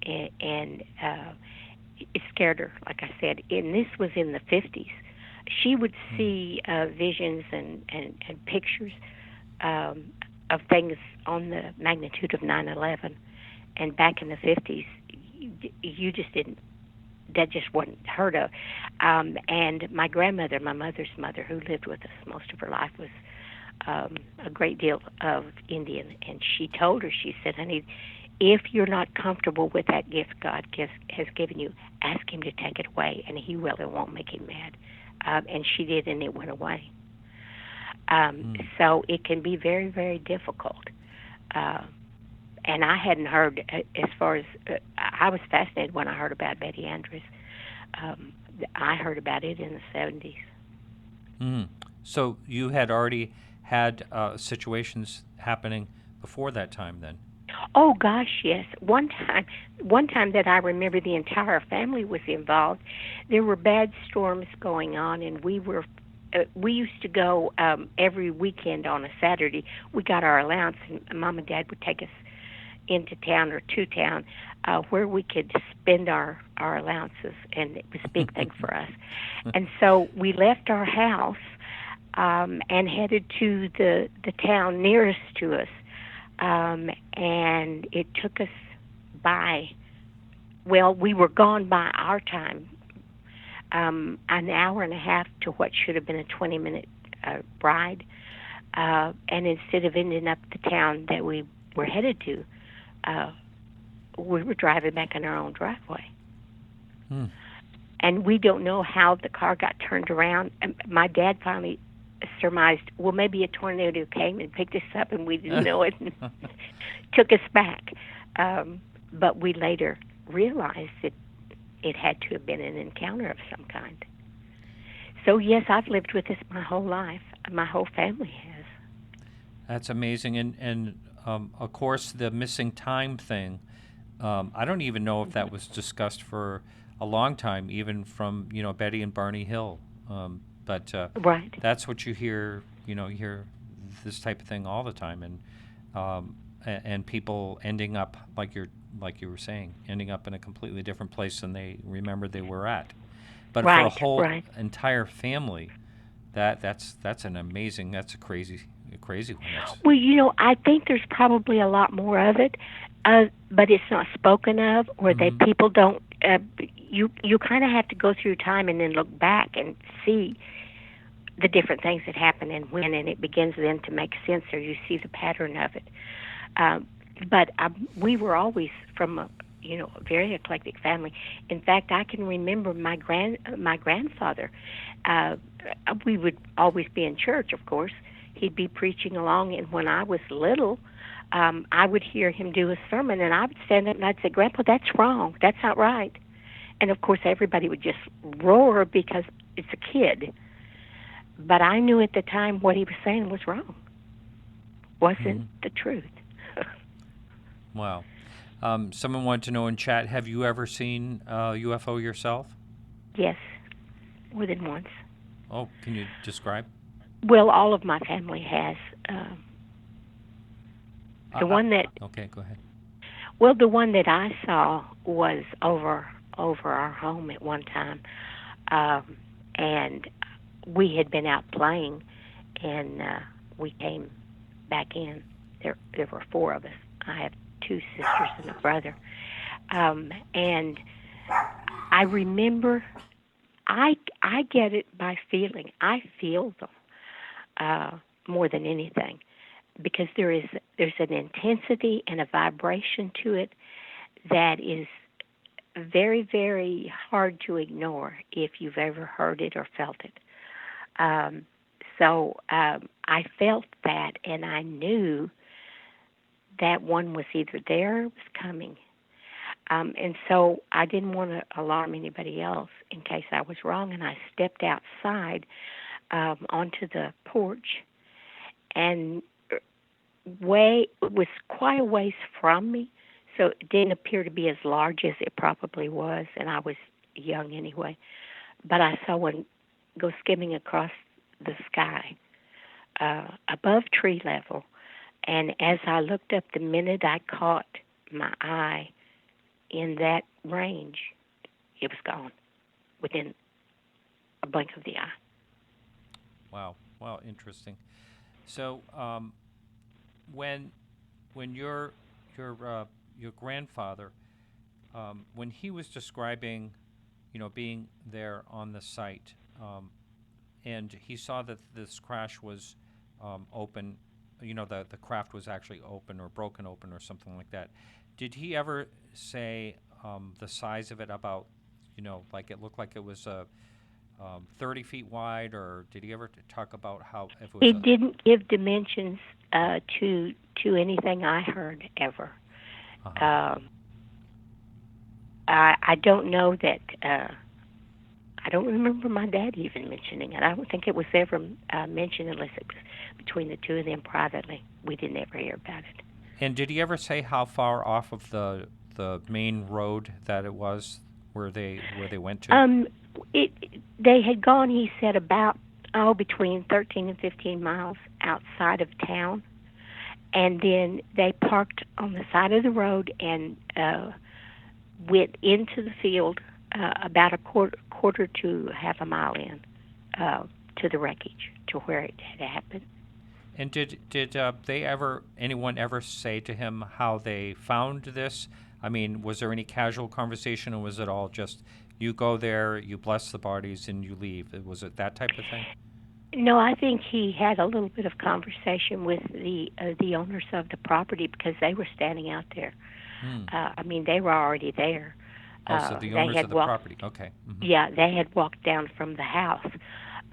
And it scared her, like I said. And this was in the 50s. She would see visions and pictures of things on the magnitude of 9/11. And back in the 50s, you just didn't. That just wasn't heard of. And my grandmother, my mother's mother, who lived with us most of her life, was a great deal of Indian. And she told her, she said, honey, if you're not comfortable with that gift God has given you, ask him to take it away, and he will. It won't make him mad. And she did, and it went away. So it can be very, very difficult. And I hadn't heard, as far as, I was fascinated when I heard about Betty Andrews. I heard about it in the 70s. So you had already had situations happening before that time then? Oh, gosh, yes. One time that I remember the entire family was involved, there were bad storms going on, and we used to go every weekend on a Saturday. We got our allowance, and Mom and Dad would take us into town or to town where we could spend our allowances, and it was a big thing for us. And so we left our house and headed to the town nearest to us, and it took us we were gone by our time, an hour and a half to what should have been a 20-minute ride, and instead of ending up the town that we were headed to, we were driving back in our own driveway. And we don't know how the car got turned around. And my dad finally surmised, well, maybe a tornado came and picked us up and we didn't know it and took us back. But we later realized that it had to have been an encounter of some kind. So, yes, I've lived with this my whole life. My whole family has. That's amazing. And of course, the missing time thing, I don't even know if that was discussed for a long time, even from, Betty and Barney Hill. But right. That's what you hear, you hear this type of thing all the time. And people ending up, like you were saying, ending up in a completely different place than they remembered they were at. But right, for a whole entire family, that's a crazy one. Well, I think there's probably a lot more of it, but it's not spoken of, or that people don't. You kind of have to go through time and then look back and see the different things that happen and when, and it begins then to make sense, or you see the pattern of it. But we were always from a very eclectic family. In fact, I can remember my grandfather. We would always be in church, of course. He'd be preaching along, and when I was little, I would hear him do a sermon, and I would stand up and I'd say, "Grandpa, that's wrong. That's not right." And of course, everybody would just roar because it's a kid. But I knew at the time what he was saying was wrong. Wasn't the truth. Wow. Someone wanted to know in chat, have you ever seen a UFO yourself? Yes, more than once. Oh, can you describe? Well, all of my family has. The one that... Okay, go ahead. Well, the one that I saw was over our home at one time, and we had been out playing, and we came back in. There were four of us. I have two sisters and a brother, and I remember. I get it by feeling. I feel them more than anything, because there's an intensity and a vibration to it that is very, very hard to ignore if you've ever heard it or felt it. So I felt that, and I knew that one was either there or was coming. And so I didn't want to alarm anybody else in case I was wrong, and I stepped outside onto the porch, and it was quite a ways from me, so it didn't appear to be as large as it probably was, and I was young anyway. But I saw one go skimming across the sky above tree level, and as I looked up, the minute I caught my eye in that range, it was gone within a blink of the eye. Wow, interesting. So, when your grandfather, when he was describing, being there on the site, and he saw that this crash was open, the craft was actually open or broken open or something like that. Did he ever say the size of it, about, like it looked like it was 30 feet wide, or did he ever talk about how if it was? He didn't give dimensions to anything I heard ever. Uh-huh. I don't know that. I don't remember my dad even mentioning it. I don't think it was ever mentioned unless it was between the two of them privately. We didn't ever hear about it. And did he ever say how far off of the main road that it was where they went to? They had gone, he said, about between 13 and 15 miles outside of town, and then they parked on the side of the road and went into the field about a quarter to half a mile in to the wreckage, to where it had happened. And did anyone ever say to him how they found this? I mean, was there any casual conversation, or was it all just you go there, you bless the bodies, and you leave? Was it that type of thing? No, I think he had a little bit of conversation with the owners of the property, because they were standing out there. I mean, they were already there. Oh, so the owners of the property. Okay. Mm-hmm. Yeah, they had walked down from the house,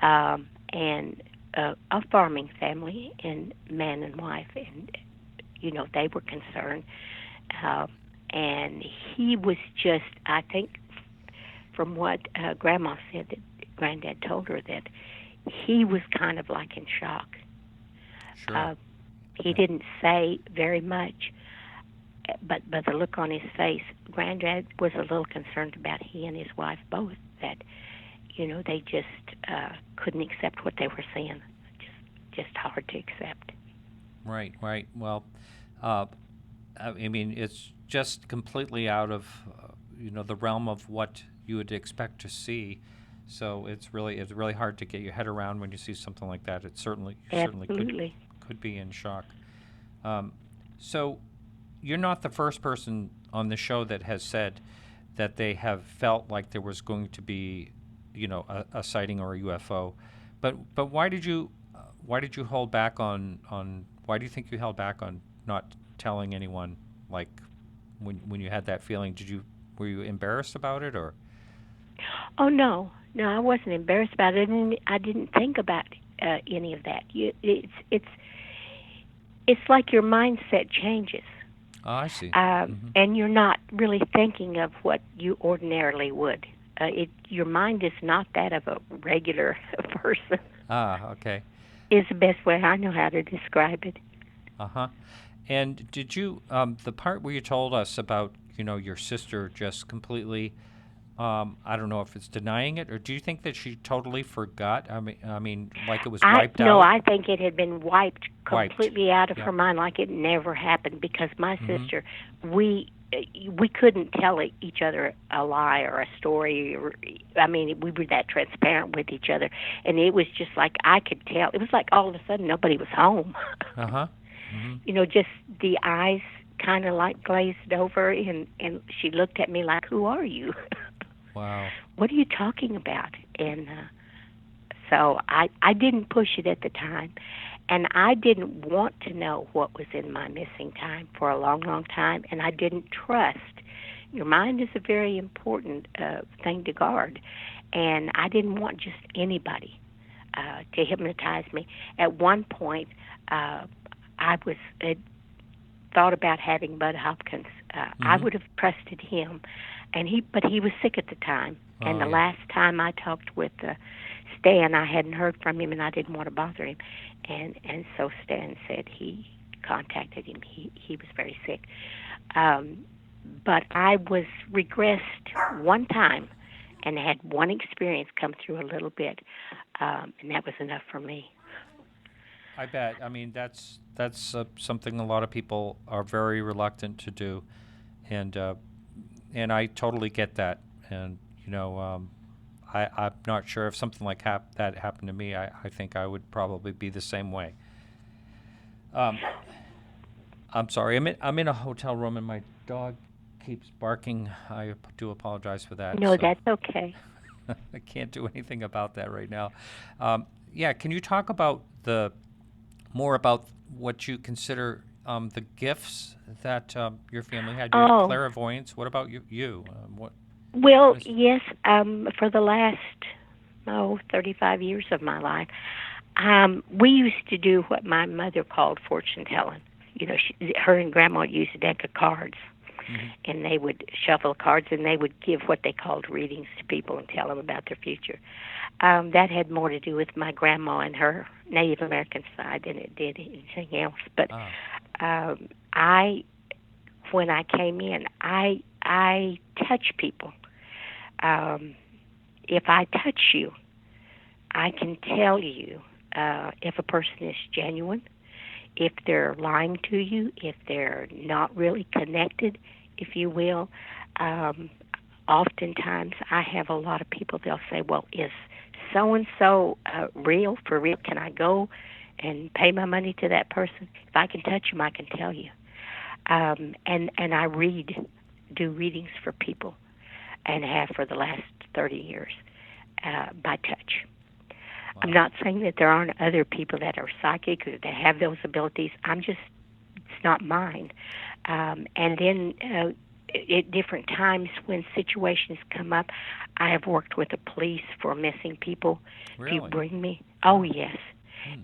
and a farming family, and man and wife, and they were concerned, and he was just, I think, from what Grandma said, that Granddad told her, that he was kind of like in shock. Sure. He didn't say very much, but the look on his face, Granddad was a little concerned about he and his wife both, that they just couldn't accept what they were seeing. Just hard to accept. Right. Well, I mean, it's just completely out of the realm of what you would expect to see. So it's really hard to get your head around when you see something like that. It certainly could be in shock. So you're not the first person on the show that has said that they have felt like there was going to be, a sighting or a UFO. But why did you hold back on why do you think you held back on not telling anyone, like when you had that feeling? Were you embarrassed about it, or? Oh no, I wasn't embarrassed about it, and I didn't think about any of that. It's like your mindset changes. Oh, I see. And you're not really thinking of what you ordinarily would. Your mind is not that of a regular person. Ah, okay. Is the best way I know how to describe it. Uh-huh. And did you, the part where you told us about, your sister just completely, I don't know if it's denying it, or do you think that she totally forgot? I mean, like it was wiped out? No, I think it had been wiped completely out of her mind, like it never happened, because my sister, we we couldn't tell each other a lie or a story. I mean, we were that transparent with each other, and it was just like I could tell. It was like all of a sudden nobody was home. Uh-huh. Mm-hmm. You know, just the eyes kind of like glazed over, and she looked at me like, "Who are you?" Wow. What are you talking about? And so I didn't push it at the time, and I didn't want to know what was in my missing time for a long, long time, and I didn't trust. Your mind is a very important thing to guard, and I didn't want just anybody to hypnotize me. At one point, I had thought about having Bud Hopkins. I would have trusted him, but he was sick at the time. And the last time I talked with Stan, I hadn't heard from him, and I didn't want to bother him. And so Stan said he contacted him. He was very sick. But I was regressed one time and had one experience come through a little bit, and that was enough for me. I bet. I mean, that's something a lot of people are very reluctant to do, and I totally get that. And you know, I'm not sure if something like that happened to me. I think I would probably be the same way. I'm sorry. I'm in a hotel room and my dog keeps barking. I do apologize for that. No, that's okay. I can't do anything about that right now. Yeah, can you talk about more about what you consider the gifts that your family had? You had clairvoyance. What about you? Well, yes. For the last 35 years of my life, we used to do what my mother called fortune telling. You know, her and Grandma used a deck of cards, and they would shuffle cards, and they would give what they called readings to people and tell them about their future. That had more to do with my grandma and her Native American side than it did anything else. But when I came in, I touch people. If I touch you, I can tell you if a person is genuine, if they're lying to you, if they're not really connected, if you will. Oftentimes I have a lot of people, they'll say, well, is so-and-so real, for real? Can I go and pay my money to that person? If I can touch them, I can tell you. And I do readings for people, and have for the last 30 years by touch. Wow. I'm not saying that there aren't other people that are psychic or that have those abilities. It's not mine. And then at different times when situations come up, I have worked with the police for missing people. Really? If you bring me, oh yes.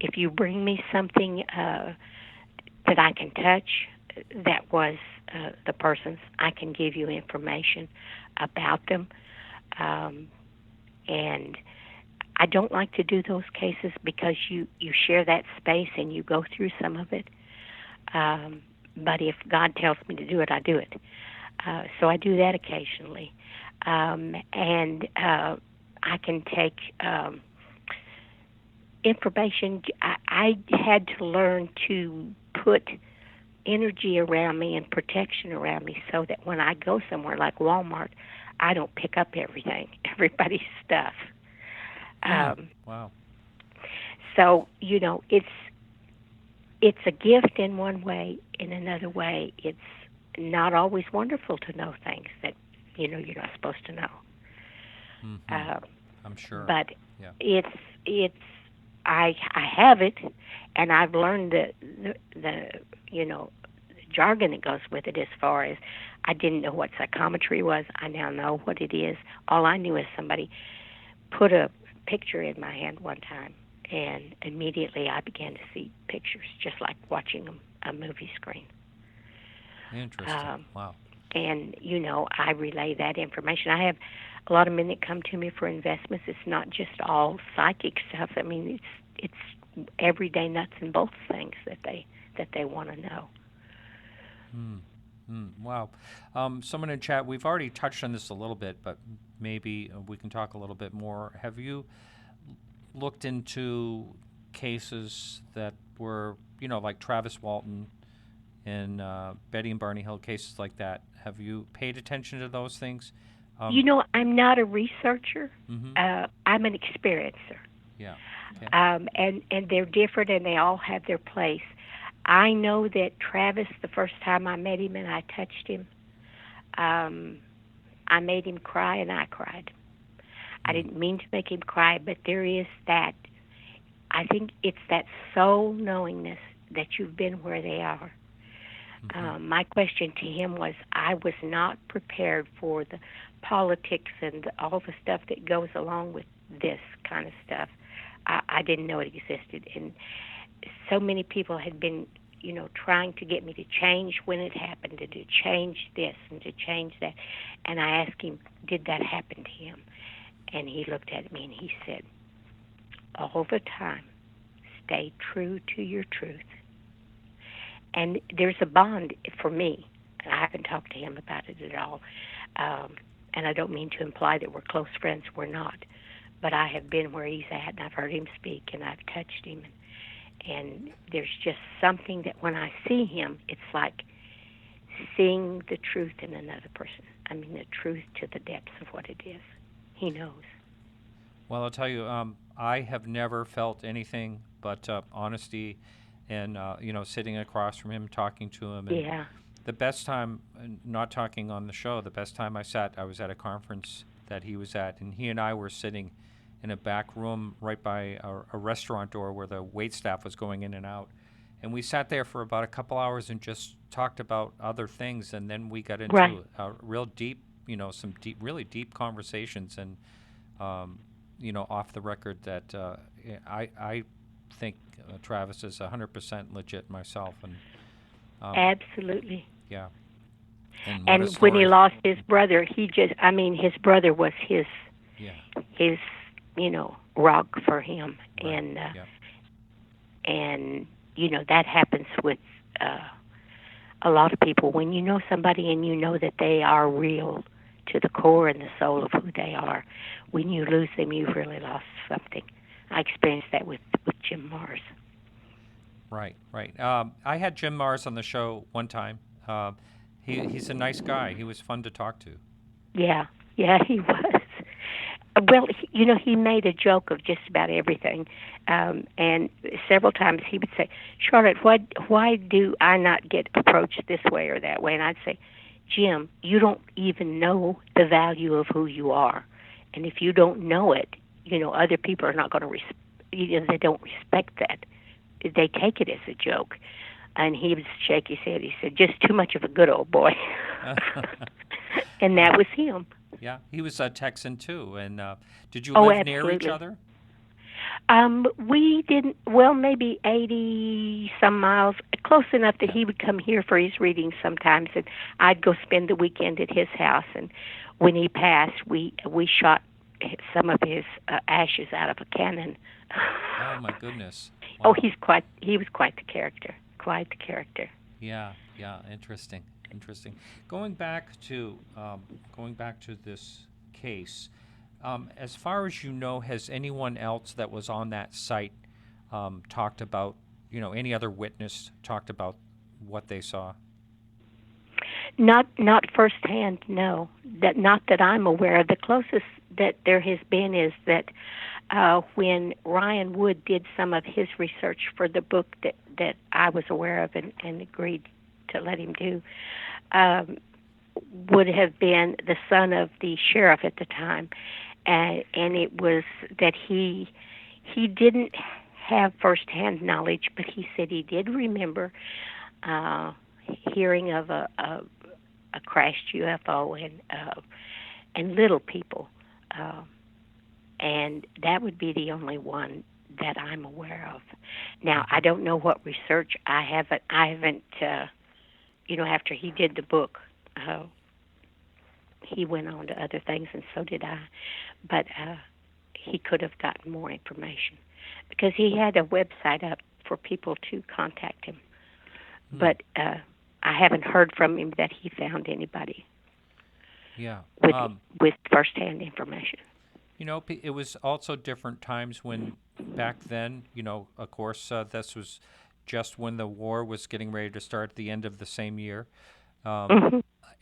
If you bring me something that I can touch, that was the person's, I can give you information about them. And I don't like to do those cases because you share that space and you go through some of it. But if God tells me to do it, I do it. So I do that occasionally. And I can take information. I had to learn to put energy around me and protection around me so that when I go somewhere like Walmart, I don't pick up everybody's stuff. Wow. So, you know, it's a gift in one way. In another way, it's not always wonderful to know things that, you know, you're not supposed to know. I'm sure. But it's I have it, and I've learned the you know, jargon that goes with it. As far as I didn't know what psychometry was, I now know what it is. All I knew is somebody put a picture in my hand one time, and immediately I began to see pictures, just like watching a movie screen. Interesting. Wow. And, you know, I relay that information. I have a lot of men that come to me for investments. It's not just all psychic stuff. I mean, it's everyday nuts and bolts things that they want to know. Wow. Someone in chat, we've already touched on this a little bit, but maybe we can talk a little bit more. Have you looked into cases that were, you know, like Travis Walton, in Betty and Barney Hill, cases like that. Have you paid attention to those things? I'm not a researcher. Mm-hmm. I'm an experiencer. Yeah. Okay. And they're different, and they all have their place. I know that Travis, the first time I met him and I touched him, I made him cry, and I cried. I didn't mean to make him cry, but there is that. I think it's that soul knowingness that you've been where they are. Mm-hmm. My question to him was, I was not prepared for the politics and all the stuff that goes along with this kind of stuff. I didn't know it existed. And so many people had been, trying to get me to change when it happened, and to change this and to change that. And I asked him, did that happen to him? And he looked at me and he said, all the time, stay true to your truth. And there's a bond for me. I haven't talked to him about it at all. And I don't mean to imply that we're close friends. We're not. But I have been where he's at, and I've heard him speak, and I've touched him. And there's just something that when I see him, it's like seeing the truth in another person. I mean, the truth to the depths of what it is. He knows. Well, I'll tell you, I have never felt anything but honesty and, sitting across from him, talking to him. And yeah. The best time, not talking on the show, the best time I was at a conference that he was at, and he and I were sitting in a back room right by a restaurant door where the wait staff was going in and out. And we sat there for about a couple hours and just talked about other things, and then we got into a real deep, some really deep conversations, and, off the record that I think Travis is 100% legit myself. And absolutely. Yeah. And when he lost his brother, his brother was his, rock for him. Right. And that happens with a lot of people. When you know somebody and you know that they are real to the core and the soul of who they are, when you lose them, you've really lost something. I experienced that with Jim Mars. Right. I had Jim Mars on the show one time. He's a nice guy. He was fun to talk to. Yeah, he was. Well, he made a joke of just about everything, and several times he would say, "Charlotte, why do I not get approached this way or that way?" And I'd say, "Jim, you don't even know the value of who you are, and if you don't know it, other people are not going to they don't respect that. They take it as a joke." And he would shake his head. He said, "Just too much of a good old boy." And that was him. Yeah, he was a Texan too. And did you live near each other? We didn't. Well, maybe 80 some miles, close enough that he would come here for his readings sometimes, and I'd go spend the weekend at his house. And when he passed, we shot some of his ashes out of a cannon. Oh my goodness! Wow. Oh, he was quite the character. Quite the character. Yeah, interesting. Going back to this case, as far as you know, has anyone else that was on that site talked about, any other witness talked about what they saw? Not firsthand, no. Not that I'm aware of. The closest that there has been is that when Ryan Wood did some of his research for the book that I was aware of and agreed to let him do, would have been the son of the sheriff at the time. And it was that he didn't have firsthand knowledge, but he said he did remember hearing of a crashed UFO and little people. And that would be the only one that I'm aware of. Now, I don't know what research I haven't, after he did the book, he went on to other things, and so did I. But he could have gotten more information because he had a website up for people to contact him. But I haven't heard from him that he found anybody with firsthand information. It was also different times when back then, of course, this was just when the war was getting ready to start at the end of the same year.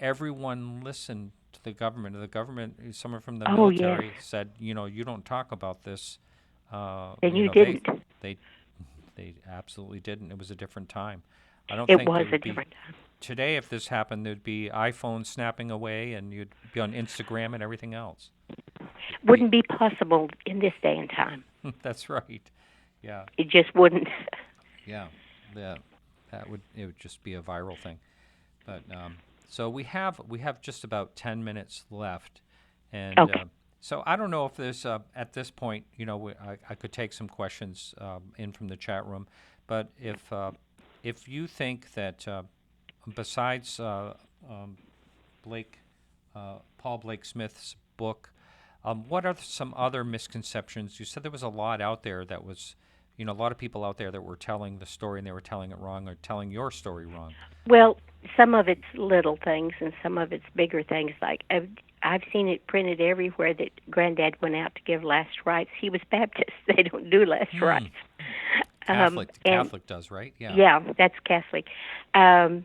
Everyone listened to the government. The government, someone from the military said, you don't talk about this. And you didn't. They absolutely didn't. It was a different time. I don't It think was it would a be different time. today. If this happened, there'd be iPhones snapping away, and you'd be on Instagram and everything else. Wouldn't be possible in this day and time. That's right. Yeah. It just wouldn't. Yeah. It would just be a viral thing. But so we have just about 10 minutes left, and so I don't know if there's at this point, I could take some questions in from the chat room, but if you think that besides Paul Blake Smith's book, what are some other misconceptions? You said there was a lot out there that was, a lot of people out there that were telling the story and they were telling it wrong or telling your story wrong. Well, some of it's little things and some of it's bigger things. Like I've seen it printed everywhere that Granddad went out to give last rites. He was Baptist. They don't do last rites. Catholic does, right? Yeah. Yeah, that's Catholic. And,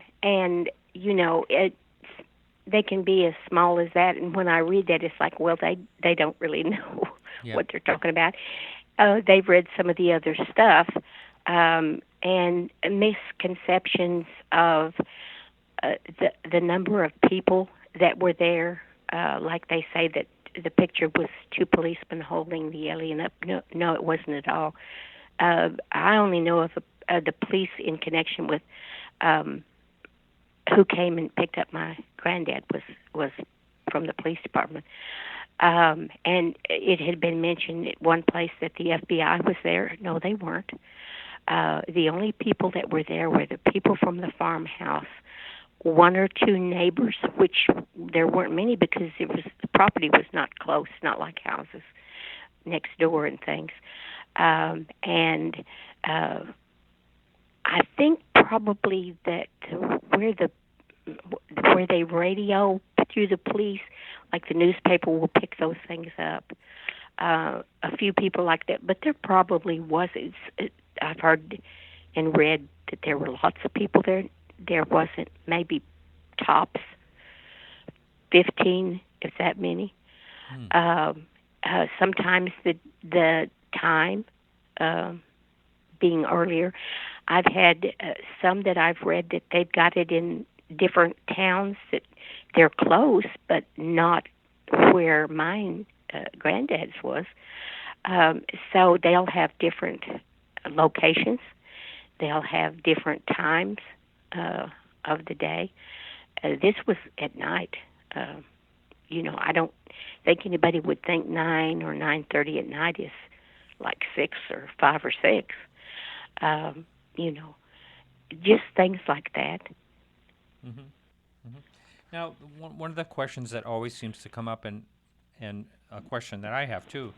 they can be as small as that. And when I read that, it's like, well, they don't really know what they're talking about. They've read some of the other stuff. And misconceptions of the number of people that were there. Like they say that the picture was two policemen holding the alien up. No, it wasn't at all. I only know of the police in connection with who came and picked up my granddad was from the police department. And it had been mentioned at one place that the FBI was there. No, they weren't. The only people that were there were the people from the farmhouse, one or two neighbors, which there weren't many because the property was not close, not like houses next door and things. And I think probably that where they radio through the police, like the newspaper will pick those things up. A few people like that, but there probably was. I've heard and read that there were lots of people there. There wasn't, maybe tops 15, if that many. Sometimes the time being earlier. I've had some that I've read that they've got it in different towns that they're close, but not where mine granddad's was. So they'll have different locations. They'll have different times of the day. This was at night. I don't think anybody would think 9 or 9:30 at night is like 6 or 5 or 6. Just things like that. Mm-hmm. Mm-hmm. Now, one of the questions that always seems to come up, and a question that I have too,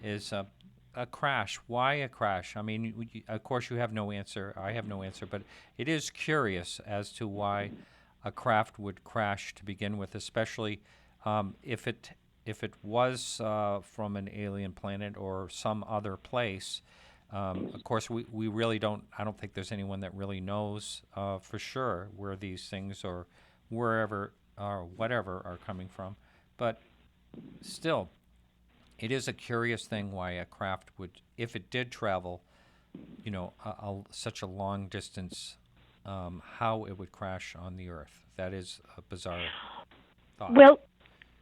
is a crash. Why a crash? I mean, of course, you have no answer. I have no answer, but it is curious as to why a craft would crash to begin with, especially if it was from an alien planet or some other place. Of course, we really don't. I don't think there's anyone that really knows for sure where these things or wherever or whatever are coming from. But still, it is a curious thing why a craft would, if it did travel, such a long distance, how it would crash on the Earth. That is a bizarre thought. Well,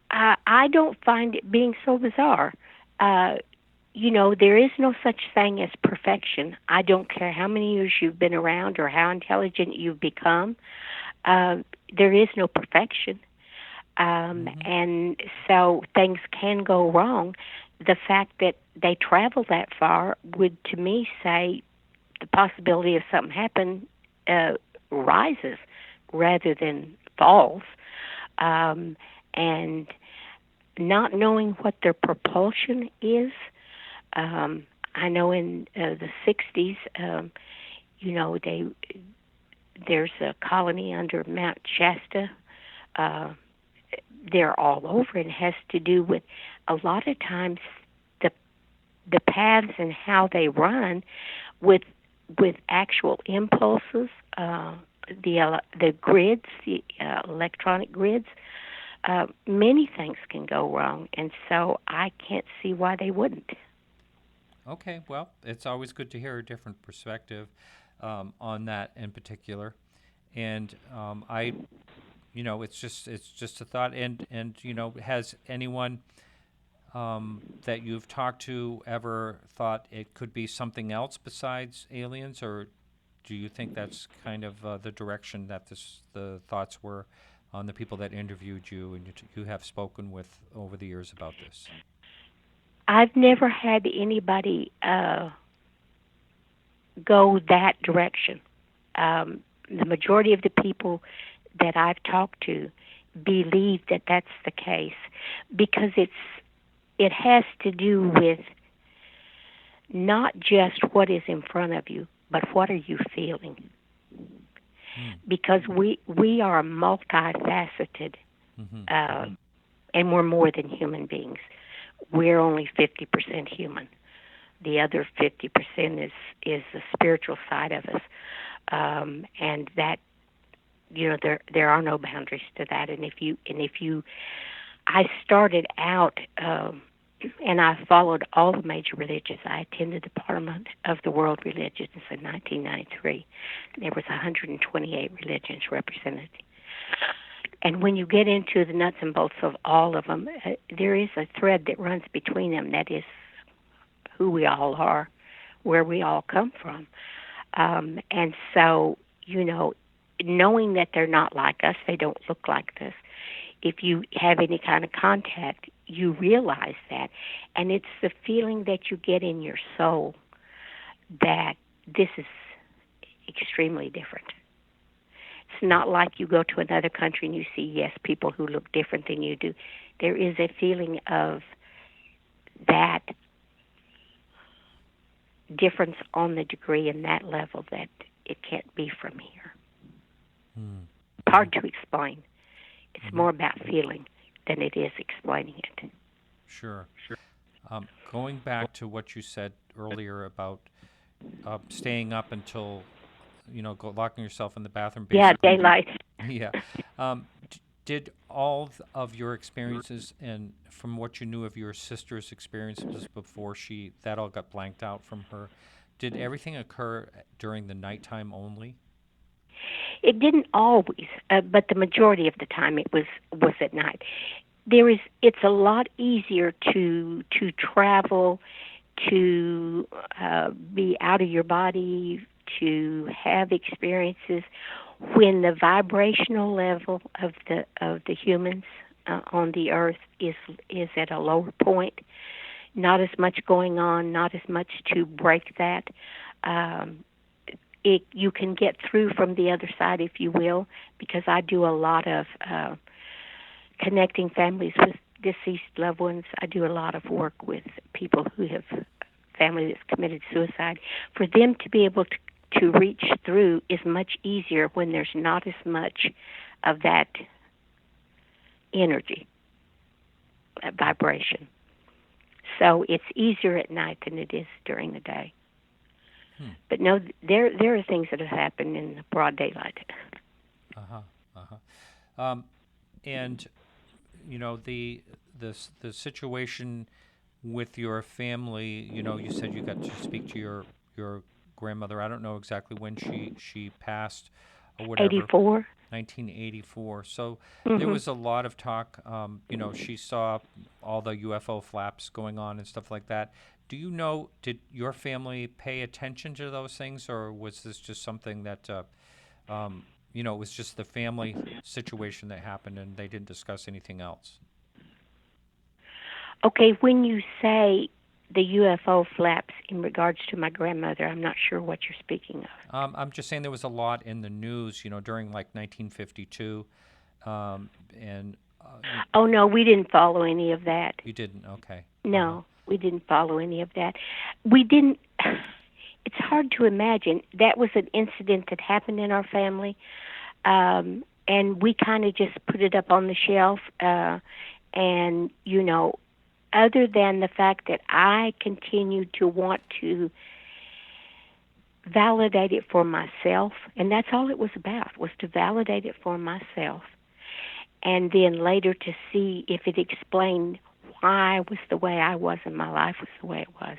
I don't find it being so bizarre. There is no such thing as perfection. I don't care how many years you've been around or how intelligent you've become. There is no perfection. And so things can go wrong. The fact that they travel that far would, to me, say the possibility of something happen rises rather than falls. And not knowing what their propulsion is, I know in the 60s, there's a colony under Mount Shasta. They're all over. It has to do with a lot of times the paths and how they run with with actual impulses, the grids, the electronic grids. Many things can go wrong, and so I can't see why they wouldn't. Okay, well, it's always good to hear a different perspective on that in particular, and it's just a thought. And has anyone that you've talked to ever thought it could be something else besides aliens, or do you think that's kind of the direction that the thoughts were on the people that interviewed you and you have spoken with over the years about this? I've never had anybody go that direction. The majority of the people that I've talked to believe that that's the case because it has to do with not just what is in front of you, but what are you feeling? Because we are multifaceted, and we're more than human beings. We're only 50% human. The other 50% is the spiritual side of us, and that there are no boundaries to that. And if you, I started out, and I followed all the major religions. I attended the Parliament of the World Religions in 1993. There was 128 religions represented. And when you get into the nuts and bolts of all of them, there is a thread that runs between them. That is who we all are, where we all come from. And so, knowing that they're not like us, they don't look like this. If you have any kind of contact, you realize that. And it's the feeling that you get in your soul that this is extremely different. It's not like you go to another country and you see, yes, people who look different than you do. There is a feeling of that difference on the degree and that level that it can't be from here. Hard to explain. It's more about feeling than it is explaining it. Sure. Going back to what you said earlier about staying up until, locking yourself in the bathroom. Yeah, daylight. Yeah. Did all of your experiences, and from what you knew of your sister's experiences before that all got blanked out from her, did everything occur during the nighttime only? It didn't always, but the majority of the time it was at night. It's a lot easier to travel, to be out of your body, to have experiences when the vibrational level of the humans on the earth is at a lower point. Not as much going on, not as much to break that. You can get through from the other side, if you will, because I do a lot of connecting families with deceased loved ones. I do a lot of work with people who have family that's committed suicide. For them to be able to reach through is much easier when there's not as much of that energy, that vibration. So it's easier at night than it is during the day. But no, there are things that have happened in the broad daylight. And the situation with your family. You said you got to speak to your grandmother. I don't know exactly when she passed or whatever. 1984. So there was a lot of talk. She saw all the UFO flaps going on and stuff like that. Do you know, did your family pay attention to those things, or was this just something that, it was just the family situation that happened and they didn't discuss anything else? Okay, when you say the UFO flaps in regards to my grandmother, I'm not sure what you're speaking of. I'm just saying there was a lot in the news, during like 1952. Oh, no, we didn't follow any of that. You didn't? Okay. No. We didn't follow any of that. We didn't. It's hard to imagine. That was an incident that happened in our family, and we kind of just put it up on the shelf. And, other than the fact that I continued to want to validate it for myself, and that's all it was about, was to validate it for myself, and then later to see if it explained why I was the way I was and my life was the way it was.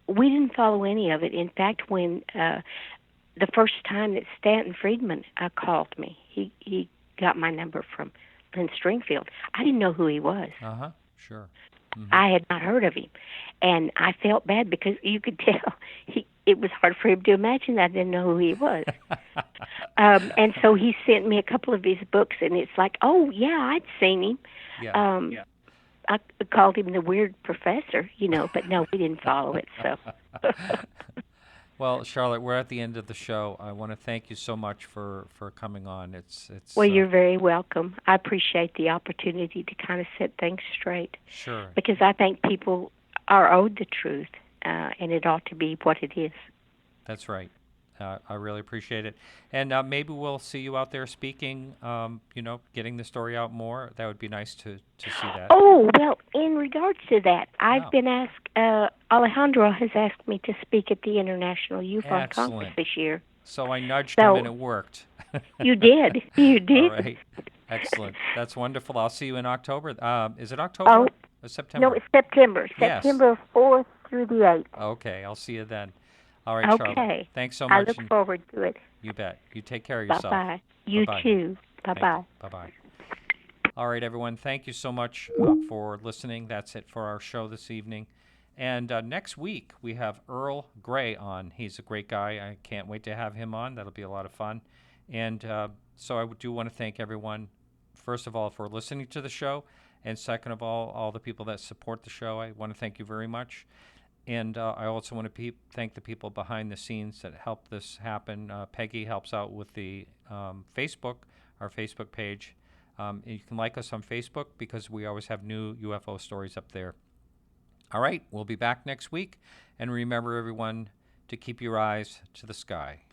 We didn't follow any of it. In fact, when the first time that Stanton Friedman called me, he got my number from Lynn Stringfield. I didn't know who he was. Sure. Mm-hmm. I had not heard of him, and I felt bad because you could tell it was hard for him to imagine that I didn't know who he was. And so he sent me a couple of his books, and it's like, oh yeah, I'd seen him. Yeah. I called him the weird professor, but no, we didn't follow it. So. Well, Charlotte, we're at the end of the show. I want to thank you so much for coming on. It's. Well, you're very welcome. I appreciate the opportunity to kind of set things straight. Sure. Because I think people are owed the truth, and it ought to be what it is. That's right. I really appreciate it. And maybe we'll see you out there speaking, getting the story out more. That would be nice to see that. Oh, well, in regards to that, I've been asked, Alejandro has asked me to speak at the International UFO Conference this year. So I nudged him and it worked. You did. You did. All right. Excellent. That's wonderful. I'll see you in October. Is it October or September? No, it's September. Yes. September 4th through the 8th. Okay. I'll see you then. All right, Charlotte. Okay. Thanks so much. I look forward to it. You bet. You take care of yourself. Bye-bye. You too. Bye-bye. Bye-bye. All right, everyone. Thank you so much for listening. That's it for our show this evening. And next week, we have Earl Grey on. He's a great guy. I can't wait to have him on. That'll be a lot of fun. And so I do want to thank everyone, first of all, for listening to the show. And second of all the people that support the show. I want to thank you very much. And I also want to thank the people behind the scenes that helped this happen. Peggy helps out with the Facebook, our Facebook page. You can like us on Facebook because we always have new UFO stories up there. All right, we'll be back next week. And remember, everyone, to keep your eyes to the sky.